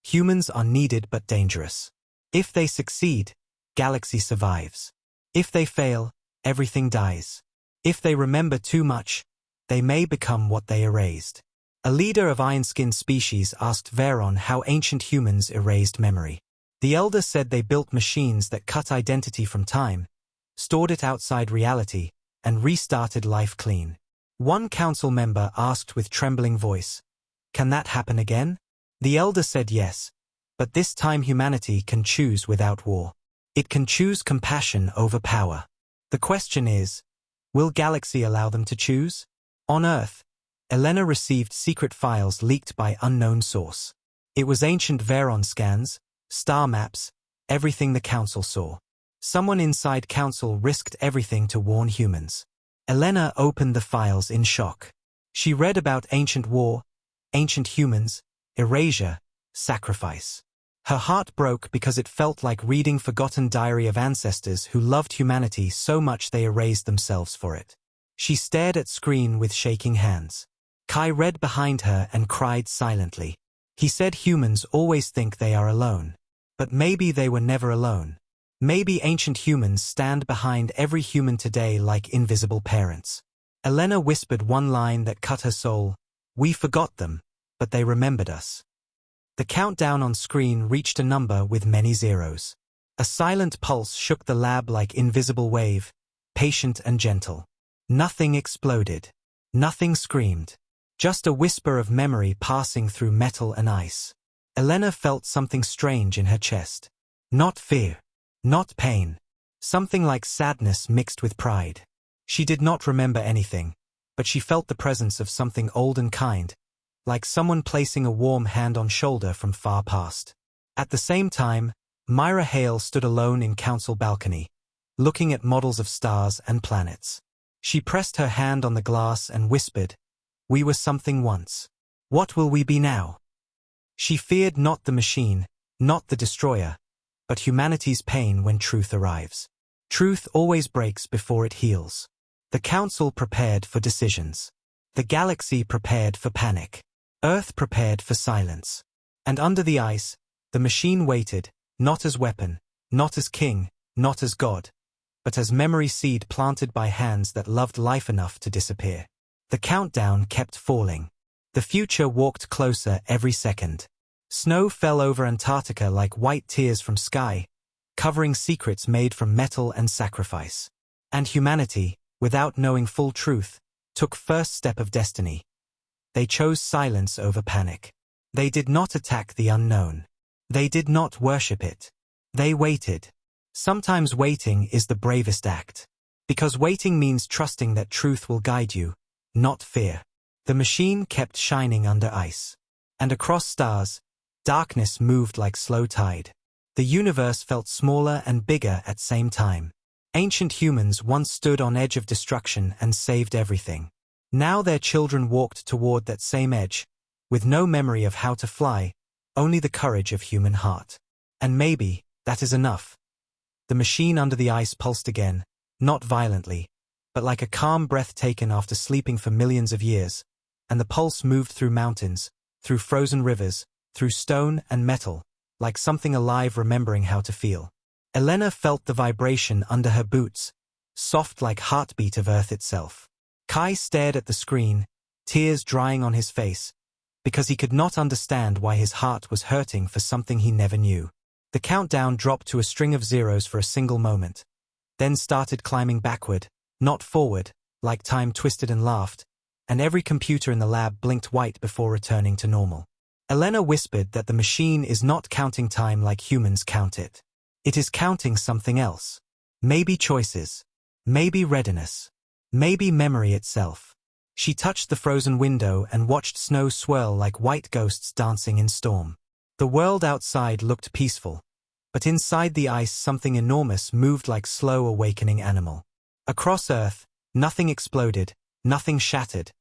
Humans are needed but dangerous. If they succeed, galaxy survives. If they fail, everything dies. If they remember too much, they may become what they erased. A leader of iron-skinned species asked Veron how ancient humans erased memory. The elder said they built machines that cut identity from time, stored it outside reality, and restarted life clean. One council member asked with trembling voice, "Can that happen again?" The elder said yes, but this time humanity can choose without war. It can choose compassion over power. The question is, will Galaxy allow them to choose? On Earth, Elena received secret files leaked by unknown source. It was ancient Veron scans, star maps, everything the council saw. Someone inside council risked everything to warn humans. Elena opened the files in shock. She read about ancient war, ancient humans, erasure, sacrifice. Her heart broke because it felt like reading forgotten diary of ancestors who loved humanity so much they erased themselves for it. She stared at screen with shaking hands. Kai read behind her and cried silently. He said humans always think they are alone. But maybe they were never alone. Maybe ancient humans stand behind every human today like invisible parents. Elena whispered one line that cut her soul. "We forgot them, but they remembered us." The countdown on screen reached a number with many zeros. A silent pulse shook the lab like invisible wave, patient and gentle. Nothing exploded. Nothing screamed. Just a whisper of memory passing through metal and ice. Elena felt something strange in her chest. Not fear. Not pain. Something like sadness mixed with pride. She did not remember anything, but she felt the presence of something old and kind, like someone placing a warm hand on shoulder from far past. At the same time, Myra Hale stood alone in council balcony, looking at models of stars and planets. She pressed her hand on the glass and whispered, "We were something once. What will we be now?" She feared not the machine, not the destroyer, but humanity's pain when truth arrives. Truth always breaks before it heals. The council prepared for decisions. The galaxy prepared for panic. Earth prepared for silence. And under the ice, the machine waited, not as weapon, not as king, not as god, but as memory seed planted by hands that loved life enough to disappear. The countdown kept falling. The future walked closer every second. Snow fell over Antarctica like white tears from sky, covering secrets made from metal and sacrifice. And humanity, without knowing full truth, took first step of destiny. They chose silence over panic. They did not attack the unknown. They did not worship it. They waited. Sometimes waiting is the bravest act. Because waiting means trusting that truth will guide you, not fear. The machine kept shining under ice. And across stars, darkness moved like slow tide. The universe felt smaller and bigger at same time. Ancient humans once stood on edge of destruction and saved everything. Now their children walked toward that same edge, with no memory of how to fly, only the courage of human heart. And maybe that is enough. The machine under the ice pulsed again, not violently, but like a calm breath taken after sleeping for millions of years, and the pulse moved through mountains, through frozen rivers, through stone and metal, like something alive remembering how to feel. Elena felt the vibration under her boots, soft like heartbeat of Earth itself. Kai stared at the screen, tears drying on his face, because he could not understand why his heart was hurting for something he never knew. The countdown dropped to a string of zeros for a single moment, then started climbing backward, not forward, like time twisted and laughed, and every computer in the lab blinked white before returning to normal. Elena whispered that the machine is not counting time like humans count it. It is counting something else. Maybe choices. Maybe readiness. Maybe memory itself. She touched the frozen window and watched snow swirl like white ghosts dancing in storm. The world outside looked peaceful, but inside the ice something enormous moved like slow awakening animal. Across Earth, nothing exploded, nothing shattered,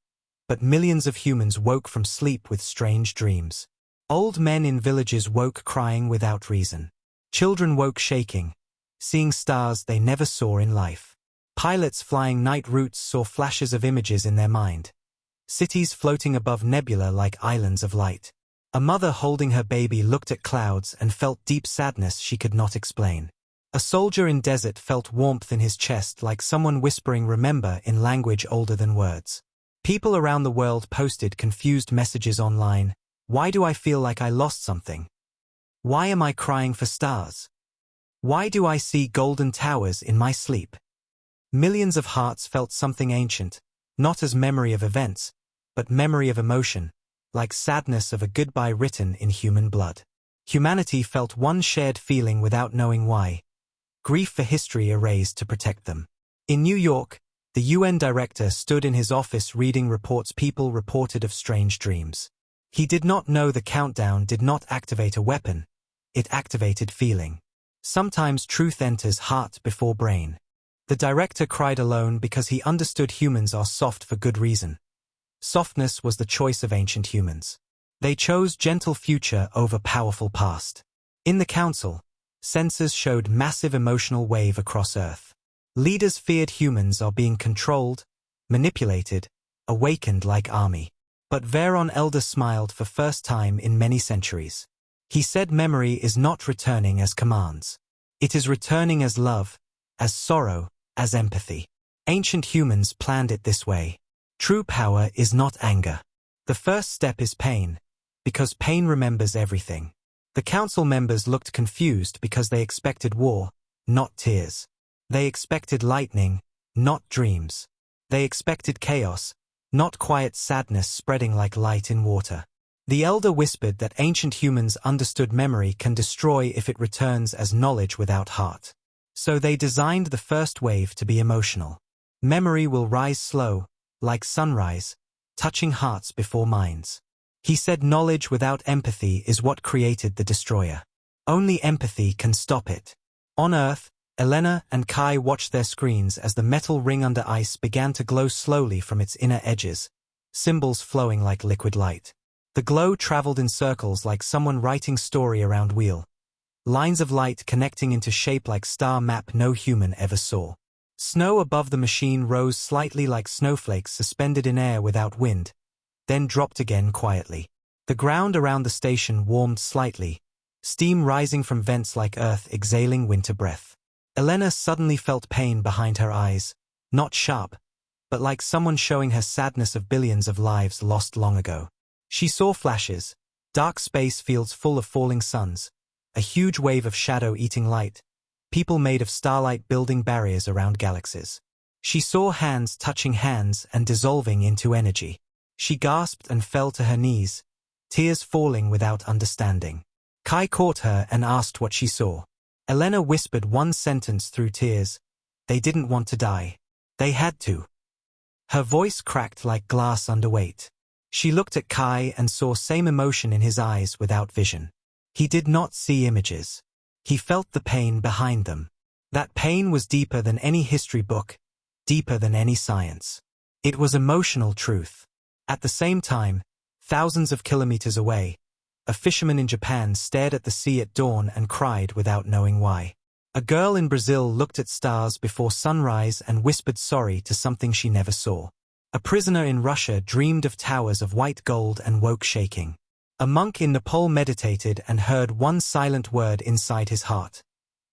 but millions of humans woke from sleep with strange dreams. Old men in villages woke crying without reason. Children woke shaking, seeing stars they never saw in life. Pilots flying night routes saw flashes of images in their mind. Cities floating above nebula like islands of light. A mother holding her baby looked at clouds and felt deep sadness she could not explain. A soldier in desert felt warmth in his chest like someone whispering "remember" in language older than words. People around the world posted confused messages online. Why do I feel like I lost something? Why am I crying for stars? Why do I see golden towers in my sleep? Millions of hearts felt something ancient, not as memory of events, but memory of emotion, like sadness of a goodbye written in human blood. Humanity felt one shared feeling without knowing why. Grief for history erased to protect them. In New York, the UN director stood in his office reading reports people reported of strange dreams. He did not know the countdown did not activate a weapon, it activated feeling. Sometimes truth enters heart before brain. The director cried alone because he understood humans are soft for good reason. Softness was the choice of ancient humans. They chose gentle future over powerful past. In the council, sensors showed massive emotional wave across Earth. Leaders feared humans are being controlled, manipulated, awakened like army. But Veron Elder smiled for first time in many centuries. He said memory is not returning as commands. It is returning as love, as sorrow, as empathy. Ancient humans planned it this way. True power is not anger. The first step is pain, because pain remembers everything. The council members looked confused because they expected war, not tears. They expected lightning, not dreams. They expected chaos, not quiet sadness spreading like light in water. The elder whispered that ancient humans understood memory can destroy if it returns as knowledge without heart. So they designed the first wave to be emotional. Memory will rise slow, like sunrise, touching hearts before minds. He said knowledge without empathy is what created the destroyer. Only empathy can stop it. On Earth, Elena and Kai watched their screens as the metal ring under ice began to glow slowly from its inner edges, symbols flowing like liquid light. The glow traveled in circles like someone writing story around wheel. Lines of light connecting into shape like star map no human ever saw. Snow above the machine rose slightly like snowflakes suspended in air without wind, then dropped again quietly. The ground around the station warmed slightly, steam rising from vents like earth exhaling winter breath. Elena suddenly felt pain behind her eyes, not sharp, but like someone showing her sadness of billions of lives lost long ago. She saw flashes, dark space fields full of falling suns, a huge wave of shadow eating light, people made of starlight building barriers around galaxies. She saw hands touching hands and dissolving into energy. She gasped and fell to her knees, tears falling without understanding. Kai caught her and asked what she saw. Elena whispered one sentence through tears. They didn't want to die. They had to. Her voice cracked like glass under weight. She looked at Kai and saw same emotion in his eyes without vision. He did not see images. He felt the pain behind them. That pain was deeper than any history book, deeper than any science. It was emotional truth. At the same time, thousands of kilometers away, a fisherman in Japan stared at the sea at dawn and cried without knowing why. A girl in Brazil looked at stars before sunrise and whispered sorry to something she never saw. A prisoner in Russia dreamed of towers of white gold and woke shaking. A monk in Nepal meditated and heard one silent word inside his heart.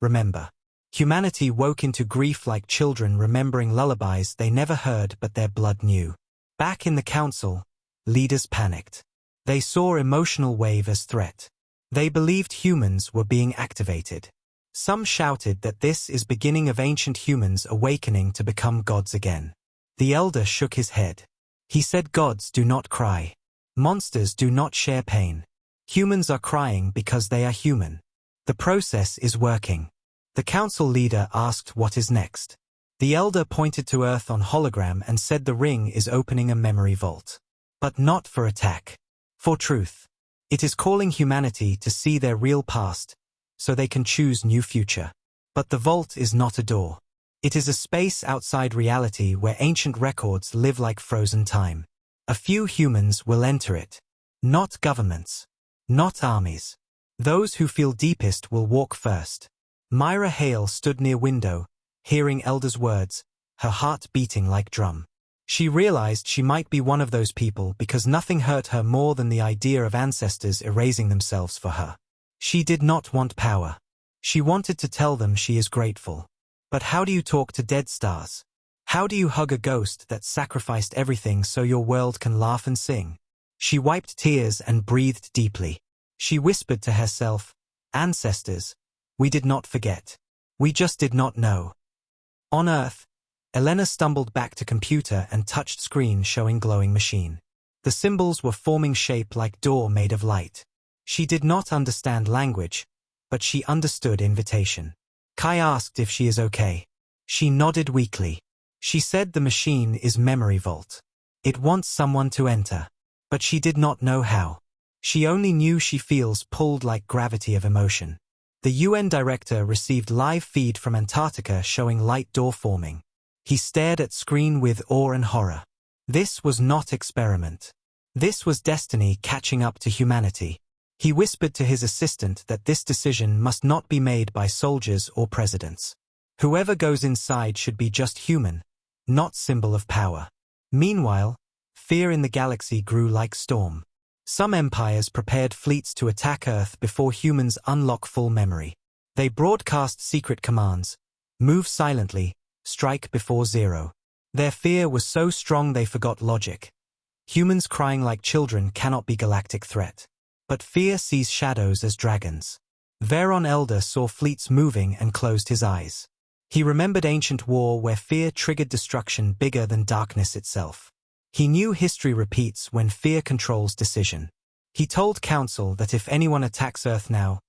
Remember. Humanity woke into grief like children remembering lullabies they never heard but their blood knew. Back in the council, leaders panicked. They saw emotional wave as threat. They believed humans were being activated. Some shouted that this is beginning of ancient humans awakening to become gods again. The elder shook his head. He said gods do not cry. Monsters do not share pain. Humans are crying because they are human. The process is working. The council leader asked what is next. The elder pointed to Earth on hologram and said the ring is opening a memory vault. But not for attack. For truth. It is calling humanity to see their real past, so they can choose new future. But the vault is not a door. It is a space outside reality where ancient records live like frozen time. A few humans will enter it. Not governments. Not armies. Those who feel deepest will walk first. Myra Hale stood near window, hearing Elder's words, her heart beating like drum. She realized she might be one of those people because nothing hurt her more than the idea of ancestors erasing themselves for her. She did not want power. She wanted to tell them she is grateful. But how do you talk to dead stars? How do you hug a ghost that sacrificed everything so your world can laugh and sing? She wiped tears and breathed deeply. She whispered to herself, "Ancestors, we did not forget. We just did not know." On Earth, Elena stumbled back to computer and touched screen showing glowing machine. The symbols were forming shape like door made of light. She did not understand language, but she understood invitation. Kai asked if she is okay. She nodded weakly. She said the machine is memory vault. It wants someone to enter. But she did not know how. She only knew she feels pulled like gravity of emotion. The UN director received live feed from Antarctica showing light door forming. He stared at screen with awe and horror. This was not experiment. This was destiny catching up to humanity. He whispered to his assistant that this decision must not be made by soldiers or presidents. Whoever goes inside should be just human, not symbol of power. Meanwhile, fear in the galaxy grew like storm. Some empires prepared fleets to attack Earth before humans unlock full memory. They broadcast secret commands, move silently, strike before zero. Their fear was so strong they forgot logic. Humans crying like children cannot be galactic threat. But fear sees shadows as dragons. Veron Elder saw fleets moving and closed his eyes. He remembered ancient war where fear triggered destruction bigger than darkness itself. He knew history repeats when fear controls decision. He told Council that if anyone attacks Earth now,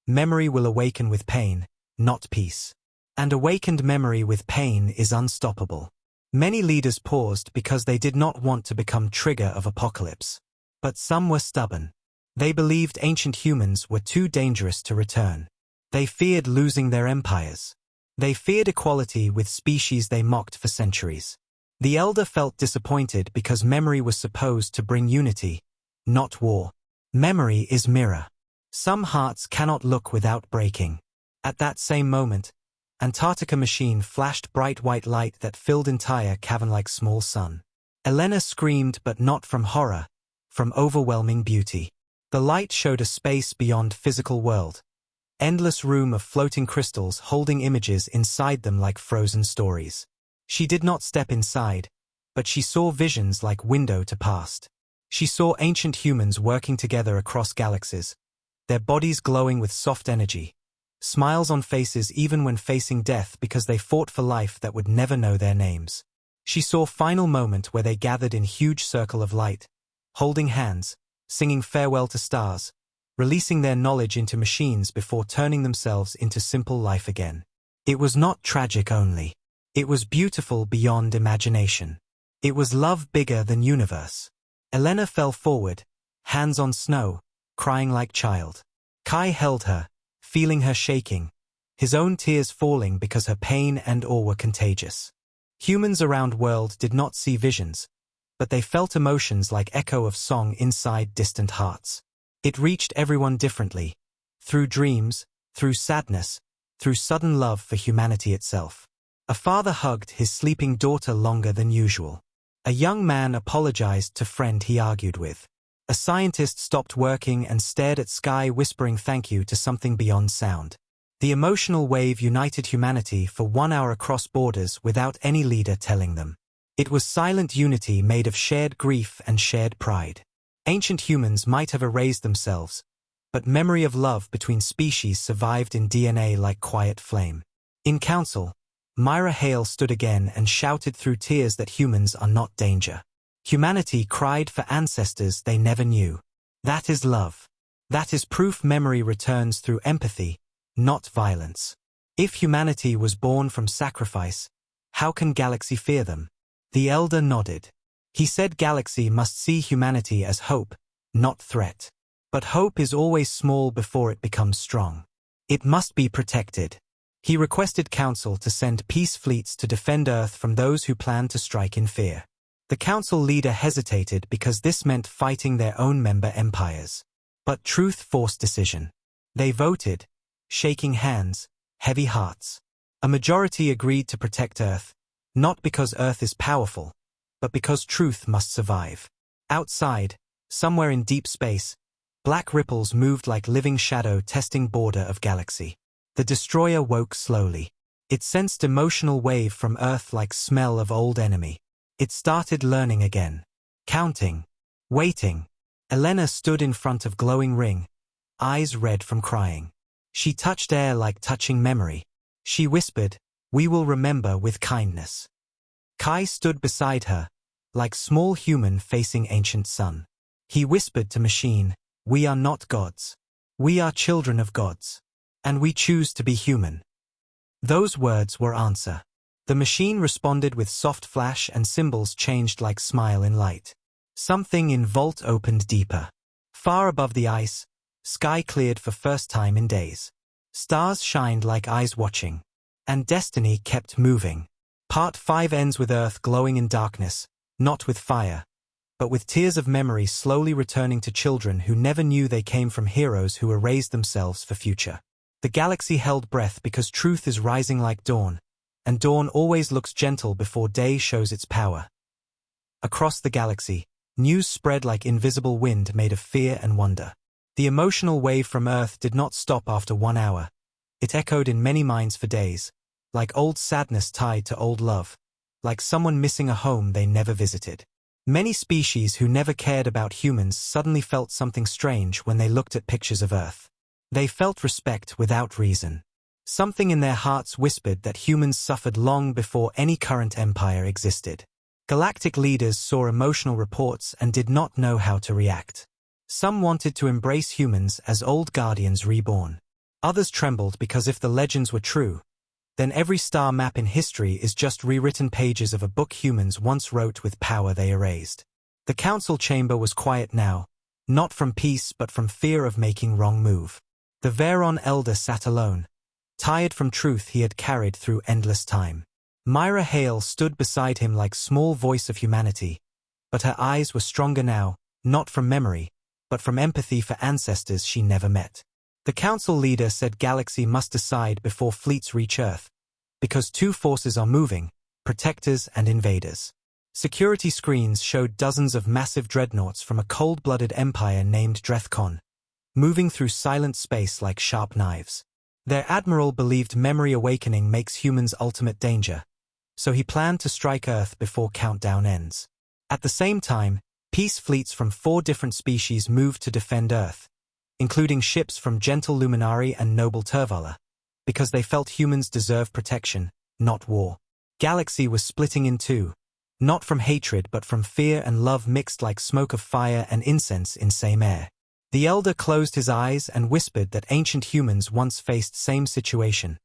memory will awaken with pain, not peace. And awakened memory with pain is unstoppable. Many leaders paused because they did not want to become trigger of apocalypse. But some were stubborn. They believed ancient humans were too dangerous to return. They feared losing their empires. They feared equality with species they mocked for centuries. The Elder felt disappointed because memory was supposed to bring unity, not war. Memory is mirror. Some hearts cannot look without breaking. At that same moment, Antarctica machine flashed bright white light that filled entire cavern like small sun. Elena screamed, but not from horror, from overwhelming beauty. The light showed a space beyond physical world. Endless room of floating crystals holding images inside them like frozen stories. She did not step inside, but she saw visions like window to past. She saw ancient humans working together across galaxies, their bodies glowing with soft energy, smiles on faces even when facing death because they fought for life that would never know their names. She saw final moment where they gathered in huge circle of light, holding hands, singing farewell to stars, releasing their knowledge into machines before turning themselves into simple life again. It was not tragic only. It was beautiful beyond imagination. It was love bigger than universe. Elena fell forward, hands on snow, crying like child. Kai held her, feeling her shaking, his own tears falling because her pain and awe were contagious. Humans around world did not see visions, but they felt emotions like echo of song inside distant hearts. It reached everyone differently, through dreams, through sadness, through sudden love for humanity itself. A father hugged his sleeping daughter longer than usual. A young man apologized to friend he argued with. A scientist stopped working and stared at sky whispering thank you to something beyond sound. The emotional wave united humanity for 1 hour across borders without any leader telling them. It was silent unity made of shared grief and shared pride. Ancient humans might have erased themselves, but memory of love between species survived in DNA like quiet flame. In council, Myra Hale stood again and shouted through tears that humans are not danger. Humanity cried for ancestors they never knew. That is love. That is proof memory returns through empathy, not violence. If humanity was born from sacrifice, how can galaxy fear them? The Elder nodded. He said galaxy must see humanity as hope, not threat. But hope is always small before it becomes strong. It must be protected. He requested Council to send peace fleets to defend Earth from those who plan to strike in fear. The council leader hesitated because this meant fighting their own member empires. But truth forced decision. They voted, shaking hands, heavy hearts. A majority agreed to protect Earth, not because Earth is powerful, but because truth must survive. Outside, somewhere in deep space, black ripples moved like living shadow testing border of galaxy. The destroyer woke slowly. It sensed emotional wave from Earth like smell of old enemy. It started learning again. Counting. Waiting. Elena stood in front of glowing ring, eyes red from crying. She touched air like touching memory. She whispered, "We will remember with kindness." Kai stood beside her, like small human facing ancient sun. He whispered to machine, "We are not gods. We are children of gods. And we choose to be human." Those words were answer. The machine responded with soft flash and symbols changed like smile in light. Something in vault opened deeper. Far above the ice, sky cleared for first time in days. Stars shined like eyes watching. And destiny kept moving. Part 5 ends with Earth glowing in darkness, not with fire, but with tears of memory slowly returning to children who never knew they came from heroes who erased themselves for future. The galaxy held breath because truth is rising like dawn, and dawn always looks gentle before day shows its power. Across the galaxy, news spread like invisible wind made of fear and wonder. The emotional wave from Earth did not stop after 1 hour. It echoed in many minds for days, like old sadness tied to old love, like someone missing a home they never visited. Many species who never cared about humans suddenly felt something strange when they looked at pictures of Earth. They felt respect without reason. Something in their hearts whispered that humans suffered long before any current empire existed. Galactic leaders saw emotional reports and did not know how to react. Some wanted to embrace humans as old guardians reborn. Others trembled because if the legends were true, then every star map in history is just rewritten pages of a book humans once wrote with power they erased. The council chamber was quiet now, not from peace but from fear of making wrong move. The Veron elder sat alone, tired from truth he had carried through endless time. Myra Hale stood beside him like small voice of humanity, but her eyes were stronger now, not from memory, but from empathy for ancestors she never met. The council leader said galaxy must decide before fleets reach Earth, because 2 forces are moving, protectors and invaders. Security screens showed dozens of massive dreadnoughts from a cold-blooded empire named Drethkon, moving through silent space like sharp knives. Their admiral believed memory awakening makes humans ultimate danger, so he planned to strike Earth before countdown ends. At the same time, peace fleets from 4 different species moved to defend Earth, including ships from Gentle Luminari and Noble Turvala, because they felt humans deserve protection, not war. Galaxy was splitting in 2, not from hatred but from fear and love mixed like smoke of fire and incense in same air. The elder closed his eyes and whispered that ancient humans once faced same situation,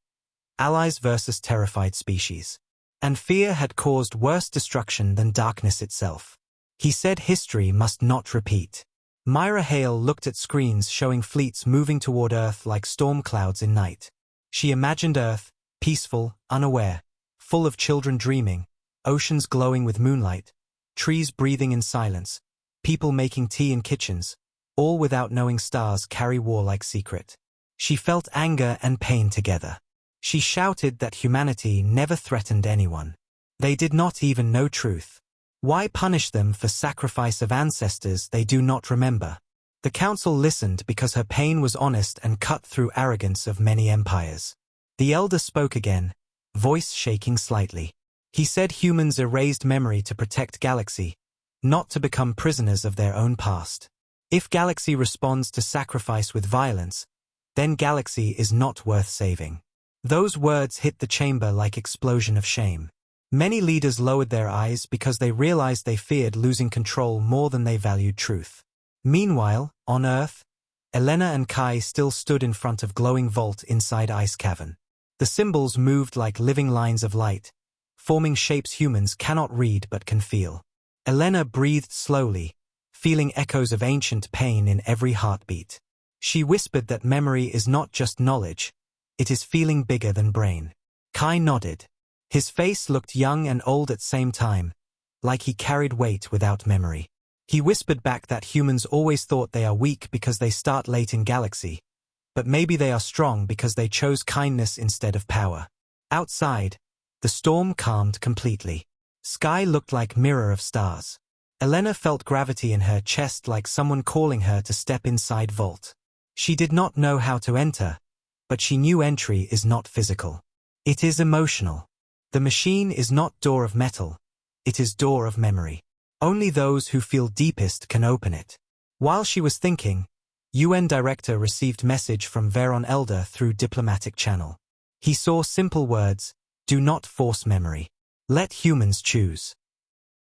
allies versus terrified species. And fear had caused worse destruction than darkness itself. He said history must not repeat. Myra Hale looked at screens showing fleets moving toward Earth like storm clouds in night. She imagined Earth, peaceful, unaware, full of children dreaming, oceans glowing with moonlight, trees breathing in silence, people making tea in kitchens, all without knowing stars carry war like secret. She felt anger and pain together. She shouted that humanity never threatened anyone. They did not even know truth. Why punish them for sacrifice of ancestors they do not remember? The council listened because her pain was honest and cut through arrogance of many empires. The elder spoke again, voice shaking slightly. He said humans erased memory to protect galaxy, not to become prisoners of their own past. If galaxy responds to sacrifice with violence, then galaxy is not worth saving. Those words hit the chamber like explosion of shame. Many leaders lowered their eyes because they realized they feared losing control more than they valued truth. Meanwhile, on Earth, Elena and Kai still stood in front of glowing vault inside ice cavern. The symbols moved like living lines of light, forming shapes humans cannot read but can feel. Elena breathed slowly, feeling echoes of ancient pain in every heartbeat. She whispered that memory is not just knowledge, it is feeling bigger than brain. Kai nodded. His face looked young and old at same time, like he carried weight without memory. He whispered back that humans always thought they are weak because they start late in galaxy, but maybe they are strong because they chose kindness instead of power. Outside, the storm calmed completely. Sky looked like mirror of stars. Elena felt gravity in her chest like someone calling her to step inside vault. She did not know how to enter, but she knew entry is not physical. It is emotional. The machine is not door of metal, it is door of memory. Only those who feel deepest can open it. While she was thinking, UN Director received message from Veron Elder through diplomatic channel. He saw simple words, do not force memory. Let humans choose.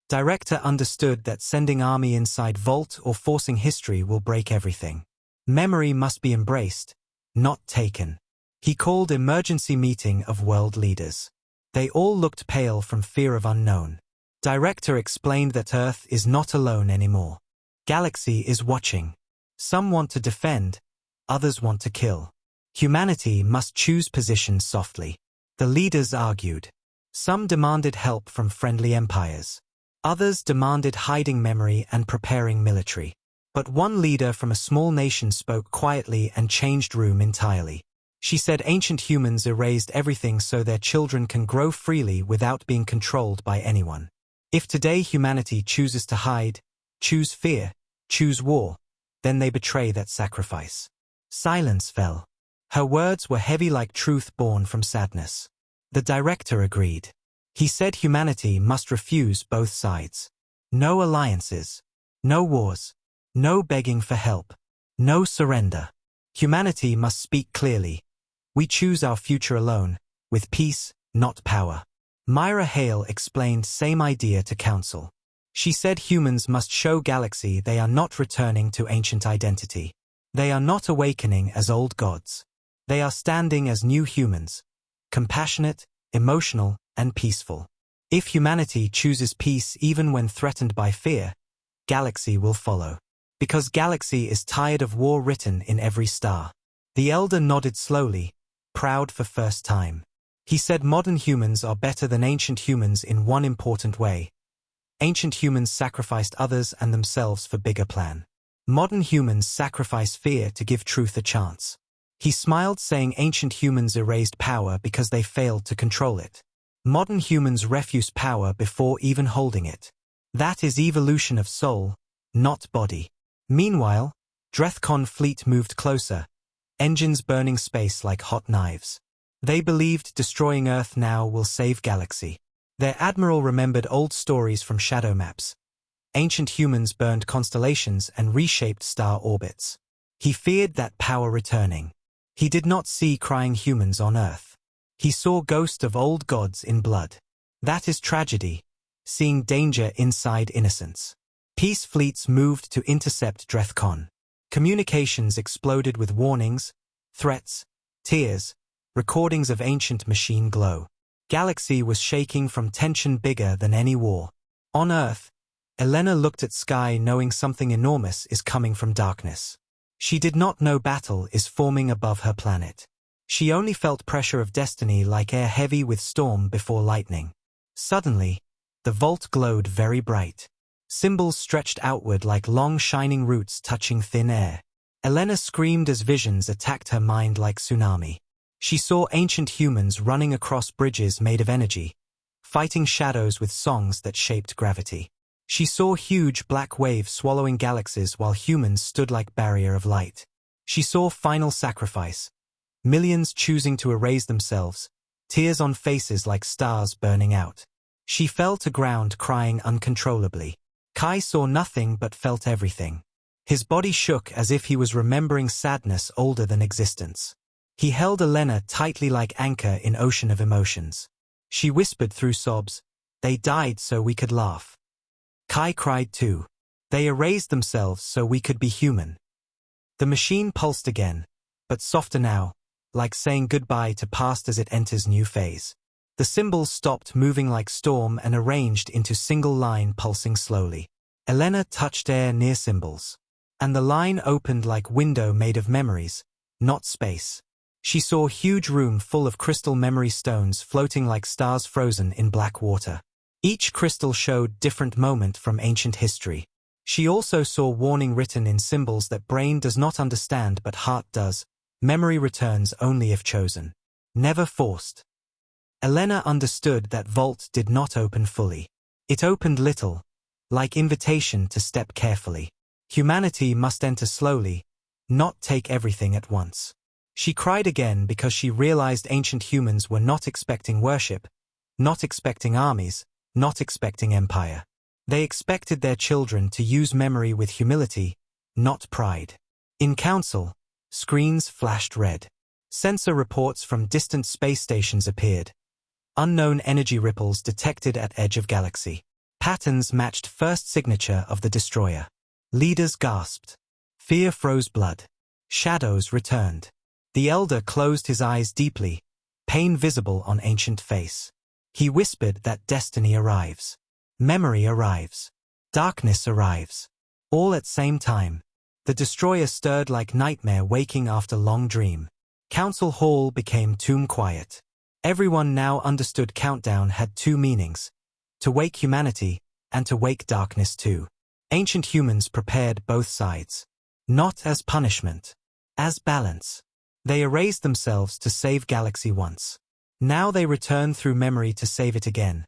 Director understood that sending army inside vault or forcing history will break everything. Memory must be embraced, not taken. He called emergency meeting of world leaders. They all looked pale from fear of unknown. Director explained that Earth is not alone anymore. Galaxy is watching. Some want to defend, others want to kill. Humanity must choose position softly. The leaders argued. Some demanded help from friendly empires. Others demanded hiding memory and preparing military. But one leader from a small nation spoke quietly and changed room entirely. She said ancient humans erased everything so their children can grow freely without being controlled by anyone. If today humanity chooses to hide, choose fear, choose war, then they betray that sacrifice. Silence fell. Her words were heavy like truth born from sadness. The director agreed. He said humanity must refuse both sides. No alliances. No wars. No begging for help. No surrender. Humanity must speak clearly. We choose our future alone, with peace, not power. Myra Hale explained same idea to council. She said humans must show galaxy they are not returning to ancient identity. They are not awakening as old gods. They are standing as new humans, compassionate, emotional, and peaceful. If humanity chooses peace even when threatened by fear, galaxy will follow. Because galaxy is tired of war written in every star. The elder nodded slowly, proud for first time. He said modern humans are better than ancient humans in one important way. Ancient humans sacrificed others and themselves for bigger plan. Modern humans sacrifice fear to give truth a chance. He smiled saying ancient humans erased power because they failed to control it. Modern humans refuse power before even holding it. That is evolution of soul, not body. Meanwhile, Drethcon fleet moved closer, engines burning space like hot knives. They believed destroying Earth now will save galaxy. Their admiral remembered old stories from shadow maps. Ancient humans burned constellations and reshaped star orbits. He feared that power returning. He did not see crying humans on Earth. He saw ghosts of old gods in blood. That is tragedy, seeing danger inside innocence. Peace fleets moved to intercept Drethcon. Communications exploded with warnings, threats, tears, recordings of ancient machine glow. Galaxy was shaking from tension bigger than any war. On Earth, Elena looked at sky knowing something enormous is coming from darkness. She did not know battle is forming above her planet. She only felt pressure of destiny like air heavy with storm before lightning. Suddenly, the vault glowed very bright. Symbols stretched outward like long shining roots touching thin air. Elena screamed as visions attacked her mind like tsunami. She saw ancient humans running across bridges made of energy, fighting shadows with songs that shaped gravity. She saw huge black waves swallowing galaxies while humans stood like barrier of light. She saw final sacrifice, millions choosing to erase themselves, tears on faces like stars burning out. She fell to ground crying uncontrollably. Kai saw nothing but felt everything. His body shook as if he was remembering sadness older than existence. He held Elena tightly like anchor in ocean of emotions. She whispered through sobs, "They died so we could laugh." Kai cried too. "They erased themselves so we could be human." The machine pulsed again, but softer now, like saying goodbye to past as it enters new phase. The symbols stopped moving like storm and arranged into single line pulsing slowly. Elena touched air near symbols. And the line opened like window made of memories, not space. She saw huge room full of crystal memory stones floating like stars frozen in black water. Each crystal showed different moment from ancient history. She also saw warning written in symbols that brain does not understand but heart does. Memory returns only if chosen. Never forced. Elena understood that vault did not open fully. It opened little, like invitation to step carefully. Humanity must enter slowly, not take everything at once. She cried again because she realized ancient humans were not expecting worship, not expecting armies, not expecting empire. They expected their children to use memory with humility, not pride. In council, screens flashed red. Sensor reports from distant space stations appeared. Unknown energy ripples detected at edge of galaxy. Patterns matched first signature of the destroyer. Leaders gasped. Fear froze blood. Shadows returned. The elder closed his eyes deeply, pain visible on ancient face. He whispered that destiny arrives. Memory arrives. Darkness arrives. All at same time. The destroyer stirred like nightmare waking after long dream. Council hall became tomb quiet. Everyone now understood countdown had two meanings. To wake humanity, and to wake darkness too. Ancient humans prepared both sides. Not as punishment. As balance. They erased themselves to save galaxy once. Now they return through memory to save it again.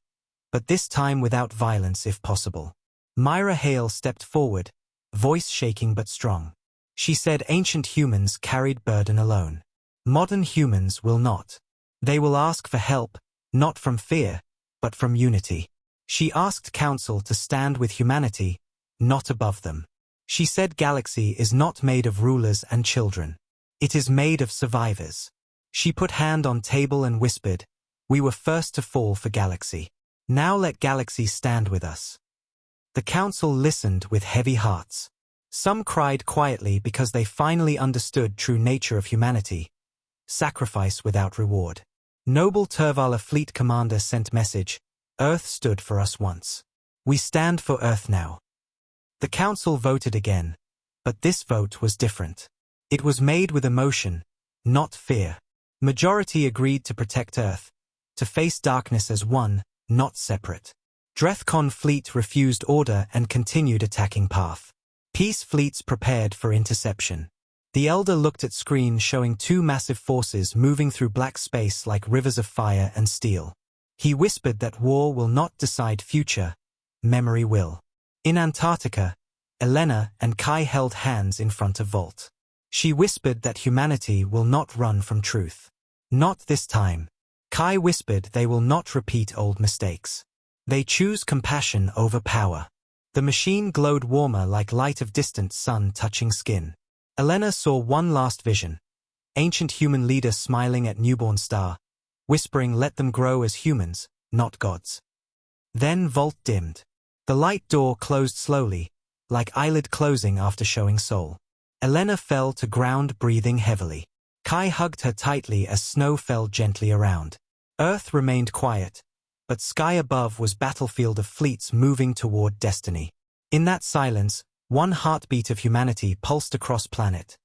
But this time without violence if possible. Myra Hale stepped forward, voice shaking but strong. She said ancient humans carried burden alone. Modern humans will not. They will ask for help, not from fear, but from unity. She asked Council to stand with humanity, not above them. She said galaxy is not made of rulers and children. It is made of survivors. She put hand on table and whispered, we were first to fall for galaxy. Now let galaxy stand with us. The council listened with heavy hearts. Some cried quietly because they finally understood true nature of humanity. Sacrifice without reward. Noble Turvala fleet commander sent message, Earth stood for us once. We stand for Earth now. The council voted again, but this vote was different. It was made with emotion, not fear. Majority agreed to protect Earth, to face darkness as one, not separate. Drethkon fleet refused order and continued attacking path. Peace fleets prepared for interception. The elder looked at screen showing two massive forces moving through black space like rivers of fire and steel. He whispered that war will not decide future, memory will. In Antarctica, Elena and Kai held hands in front of Vault. She whispered that humanity will not run from truth. Not this time. Kai whispered they will not repeat old mistakes. They choose compassion over power. The machine glowed warmer like light of distant sun touching skin. Elena saw one last vision. Ancient human leader smiling at newborn star, whispering let them grow as humans, not gods. Then Vault dimmed. The light door closed slowly, like eyelid closing after showing soul. Elena fell to ground breathing heavily. Kai hugged her tightly as snow fell gently around. Earth remained quiet, but sky above was battlefield of fleets moving toward destiny. In that silence, one heartbeat of humanity pulsed across planet.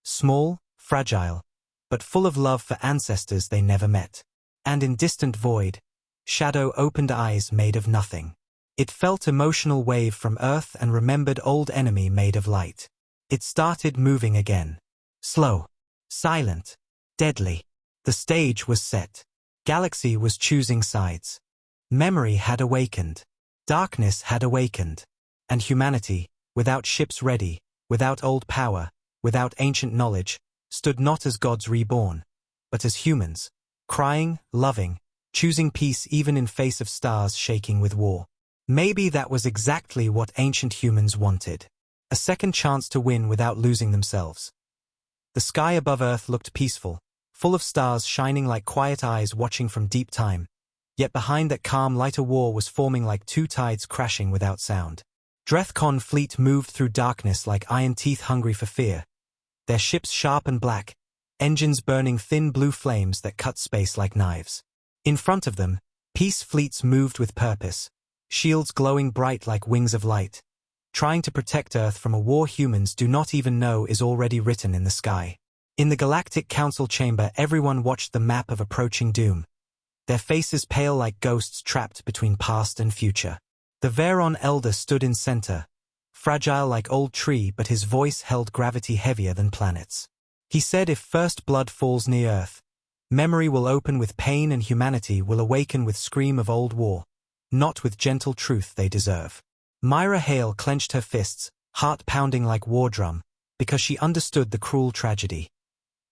Small, fragile, but full of love for ancestors they never met. And in distant void, shadow opened eyes made of nothing. It felt emotional wave from Earth and remembered old enemy made of light. It started moving again. Slow, silent, deadly. The stage was set. Galaxy was choosing sides. Memory had awakened. Darkness had awakened. And humanity, without ships ready, without old power, without ancient knowledge, stood not as gods reborn, but as humans, crying, loving, choosing peace even in face of stars shaking with war. Maybe that was exactly what ancient humans wanted. A second chance to win without losing themselves. The sky above Earth looked peaceful, full of stars shining like quiet eyes watching from deep time. Yet behind that calm light a war was forming like two tides crashing without sound. Drethkon fleet moved through darkness like iron teeth hungry for fear. Their ships sharp and black, engines burning thin blue flames that cut space like knives. In front of them, peace fleets moved with purpose, shields glowing bright like wings of light, trying to protect Earth from a war humans do not even know is already written in the sky. In the Galactic Council chamber everyone watched the map of approaching doom. their faces pale like ghosts trapped between past and future. The Veron elder stood in center, fragile like old tree, but his voice held gravity heavier than planets. He said, if first blood falls near Earth, memory will open with pain and humanity will awaken with scream of old war, not with gentle truth they deserve. Myra Hale clenched her fists, heart pounding like war drum, because she understood the cruel tragedy.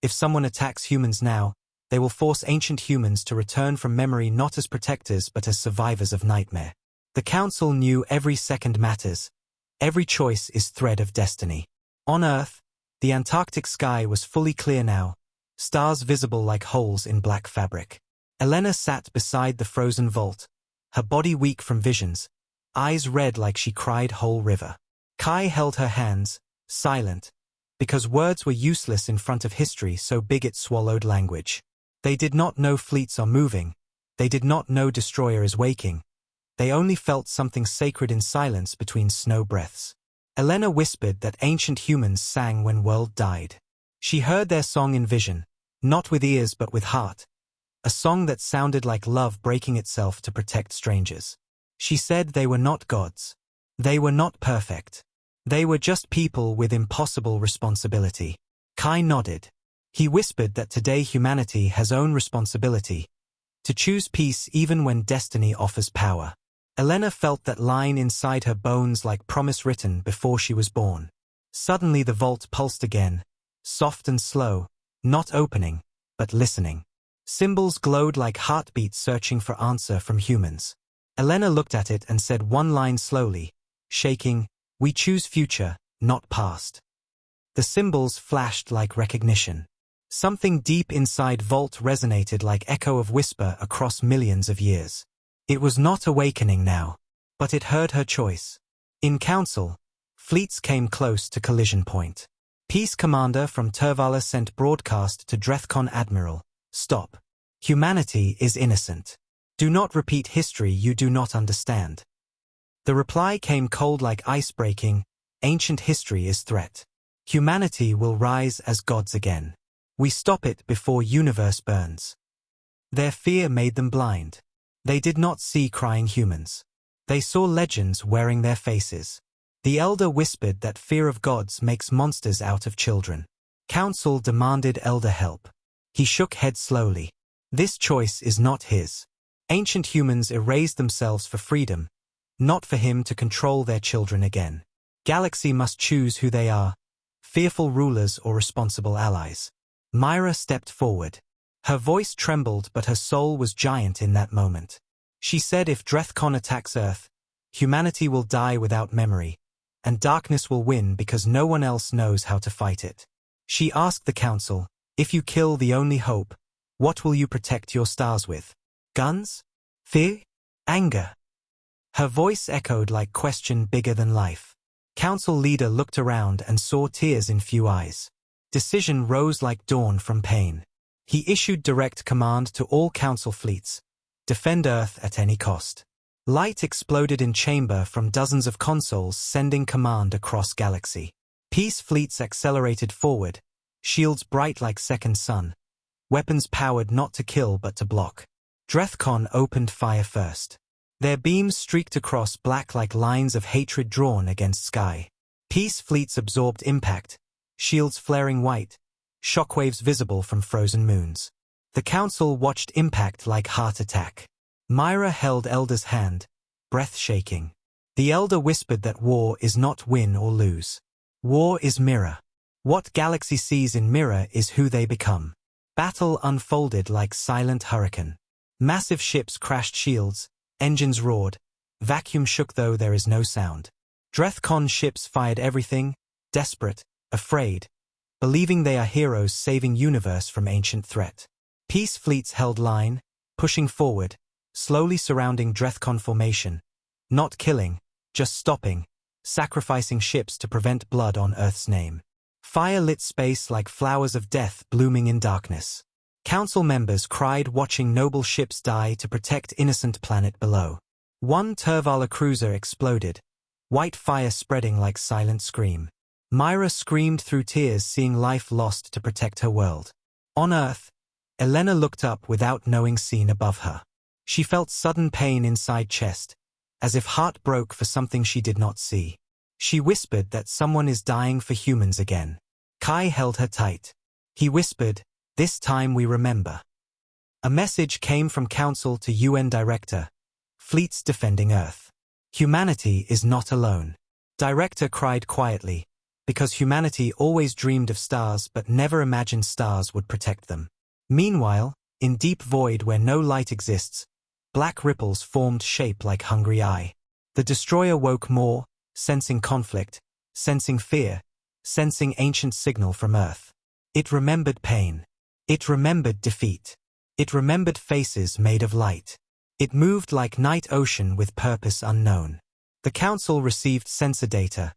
If someone attacks humans now, they will force ancient humans to return from memory not as protectors but as survivors of nightmare. The Council knew every second matters. Every choice is thread of destiny. On Earth, the Antarctic sky was fully clear now, stars visible like holes in black fabric. Elena sat beside the frozen vault, her body weak from visions, eyes red like she cried whole river. Kai held her hands, silent, because words were useless in front of history so big it swallowed language. They did not know fleets are moving, they did not know destroyer is waking, they only felt something sacred in silence between snow breaths. Elena whispered that ancient humans sang when world died. She heard their song in vision, not with ears but with heart, a song that sounded like love breaking itself to protect strangers. She said they were not gods. They were not perfect. They were just people with impossible responsibility. Kai nodded. He whispered that today humanity has own responsibility, to choose peace even when destiny offers power. Elena felt that line inside her bones like promise written before she was born. Suddenly the vault pulsed again, soft and slow, not opening, but listening. Symbols glowed like heartbeats searching for answer from humans. Elena looked at it and said one line slowly, shaking, "We choose future, not past." The symbols flashed like recognition. Something deep inside vault resonated like echo of whisper across millions of years. It was not awakening now, but it heard her choice. In council, fleets came close to collision point. Peace Commander from Tervala sent broadcast to Drethkon Admiral, "Stop. Humanity is innocent. Do not repeat history you do not understand." The reply came cold like ice breaking, "Ancient history is threat. Humanity will rise as gods again. We stop it before universe burns." Their fear made them blind. They did not see crying humans. They saw legends wearing their faces. The elder whispered that fear of gods makes monsters out of children. Council demanded elder help. He shook head slowly. This choice is not his. Ancient humans erased themselves for freedom, not for him to control their children again. Galaxy must choose who they are, fearful rulers or responsible allies. Myra stepped forward. Her voice trembled but her soul was giant in that moment. She said if Drethkon attacks Earth, humanity will die without memory, and darkness will win because no one else knows how to fight it. She asked the Council, if you kill the only hope, what will you protect your stars with? Guns? Fear? Anger? Her voice echoed like question bigger than life. Council leader looked around and saw tears in few eyes. Decision rose like dawn from pain. He issued direct command to all Council fleets. Defend Earth at any cost. Light exploded in chamber from dozens of consoles sending command across galaxy. Peace fleets accelerated forward, shields bright like second sun. Weapons powered not to kill but to block. Drethkon opened fire first. Their beams streaked across black like lines of hatred drawn against sky. Peace fleets absorbed impact, shields flaring white, shockwaves visible from frozen moons. The Council watched impact like heart attack. Myra held Elder's hand, breath shaking. The Elder whispered that war is not win or lose. War is mirror. What galaxy sees in mirror is who they become. Battle unfolded like silent hurricane. Massive ships crashed shields, engines roared, vacuum shook though there is no sound. Drethkon ships fired everything, desperate, afraid, believing they are heroes saving universe from ancient threat. Peace fleets held line, pushing forward, slowly surrounding Drethkon formation, not killing, just stopping, sacrificing ships to prevent blood on Earth's name. Fire lit space like flowers of death blooming in darkness. Council members cried watching noble ships die to protect innocent planet below. One Tervala cruiser exploded, white fire spreading like silent scream. Myra screamed through tears seeing life lost to protect her world. On Earth, Elena looked up without knowing scene above her. She felt sudden pain inside chest, as if heart broke for something she did not see. She whispered that someone is dying for humans again. Kai held her tight. He whispered, "This time we remember." A message came from Council to UN Director, "Fleets defending Earth. Humanity is not alone." Director cried quietly, because humanity always dreamed of stars but never imagined stars would protect them. Meanwhile, in deep void where no light exists, black ripples formed shape like hungry eye. The destroyer woke more, sensing conflict, sensing fear, sensing ancient signal from Earth. It remembered pain. It remembered defeat. It remembered faces made of light. It moved like night ocean with purpose unknown. The Council received sensor data,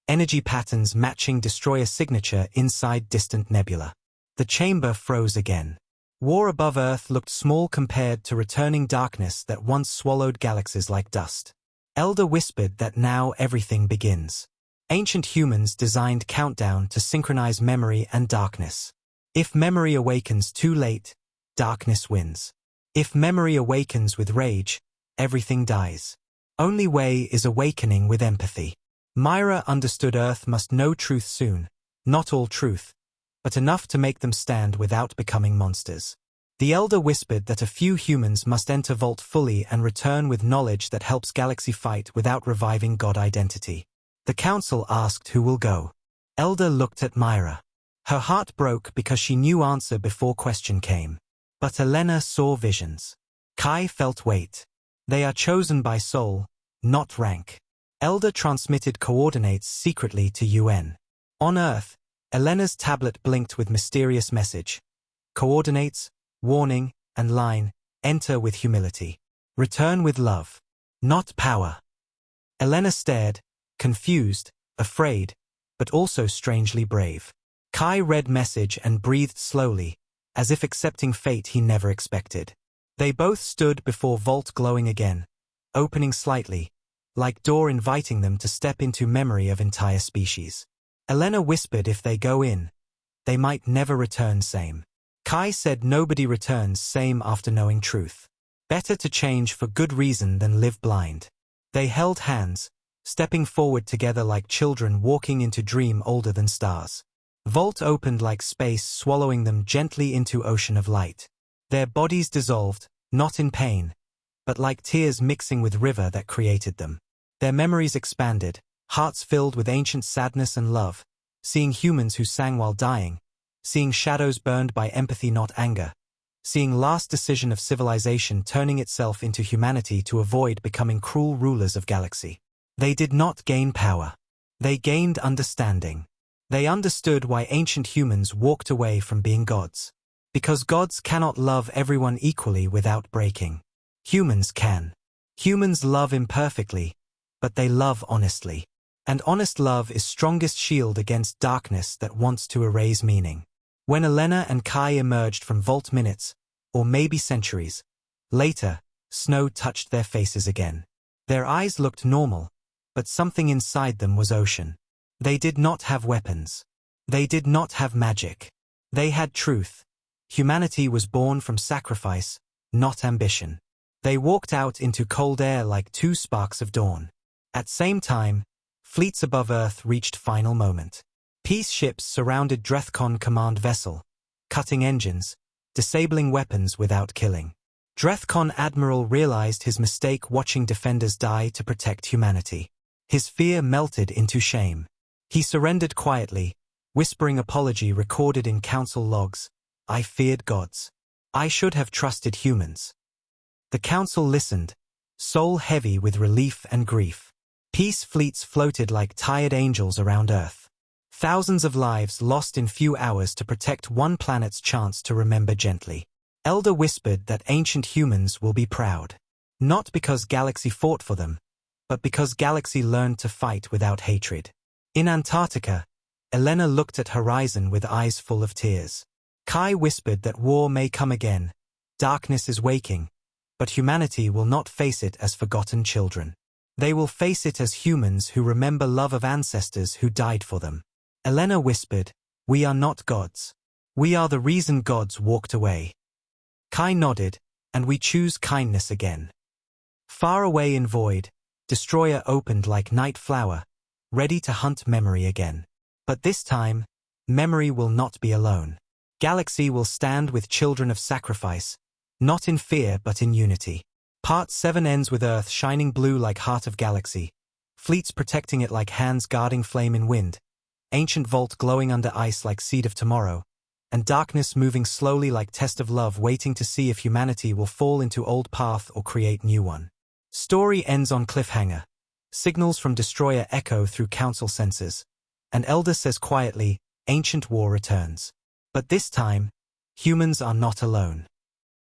energy patterns matching destroyer signature inside distant nebula. The chamber froze again. War above Earth looked small compared to returning darkness that once swallowed galaxies like dust. Elder whispered that now everything begins. Ancient humans designed countdown to synchronize memory and darkness. If memory awakens too late, darkness wins. If memory awakens with rage, everything dies. Only way is awakening with empathy. Myra understood Earth must know truth soon, not all truth, but enough to make them stand without becoming monsters. The Elder whispered that a few humans must enter Vault fully and return with knowledge that helps galaxy fight without reviving God identity. The Council asked who will go. Elder looked at Myra. Her heart broke because she knew answer before question came. But Elena saw visions. Kai felt weight. They are chosen by soul, not rank. Elder transmitted coordinates secretly to UN. On Earth, Elena's tablet blinked with mysterious message. Coordinates, warning, and line, enter with humility. Return with love, not power. Elena stared, confused, afraid, but also strangely brave. Kai read message and breathed slowly, as if accepting fate he never expected. They both stood before Vault glowing again, opening slightly, like door inviting them to step into memory of entire species. Elena whispered if they go in, they might never return same. Kai said nobody returns same after knowing truth. Better to change for good reason than live blind. They held hands, stepping forward together like children walking into dream older than stars. Vault opened like space, swallowing them gently into ocean of light. Their bodies dissolved, not in pain, but like tears mixing with river that created them. Their memories expanded, hearts filled with ancient sadness and love, seeing humans who sang while dying, seeing shadows burned by empathy not anger, seeing last decision of civilization turning itself into humanity to avoid becoming cruel rulers of galaxy. They did not gain power. They gained understanding. They understood why ancient humans walked away from being gods. Because gods cannot love everyone equally without breaking. Humans can. Humans love imperfectly, but they love honestly. And honest love is strongest shield against darkness that wants to erase meaning. When Elena and Kai emerged from Vault minutes, or maybe centuries, later, snow touched their faces again. Their eyes looked normal, but something inside them was ocean. They did not have weapons. They did not have magic. They had truth. Humanity was born from sacrifice, not ambition. They walked out into cold air like two sparks of dawn. At same time, fleets above Earth reached final moment. Peace ships surrounded Drethkon command vessel, cutting engines, disabling weapons without killing. Drethkon Admiral realized his mistake watching defenders die to protect humanity. His fear melted into shame. He surrendered quietly, whispering apology recorded in council logs. I feared gods. I should have trusted humans. The council listened, soul heavy with relief and grief. Peace fleets floated like tired angels around Earth. Thousands of lives lost in few hours to protect one planet's chance to remember gently. Elder whispered that ancient humans will be proud. Not because galaxy fought for them, but because galaxy learned to fight without hatred. In Antarctica, Elena looked at horizon with eyes full of tears. Kai whispered that war may come again. Darkness is waking, but humanity will not face it as forgotten children. They will face it as humans who remember love of ancestors who died for them. Elena whispered, we are not gods. We are the reason gods walked away. Kai nodded, And we choose kindness again. Far away in void, Destroyer opened like night flower, ready to hunt memory again. But this time, memory will not be alone. Galaxy will stand with children of sacrifice, not in fear but in unity. Part 7 ends with Earth shining blue like heart of galaxy, fleets protecting it like hands guarding flame in wind, ancient vault glowing under ice like seed of tomorrow, and darkness moving slowly like test of love waiting to see if humanity will fall into old path or create new one. Story ends on cliffhanger. Signals from Destroyer echo through council sensors. An elder says quietly, ancient war returns. But this time, humans are not alone.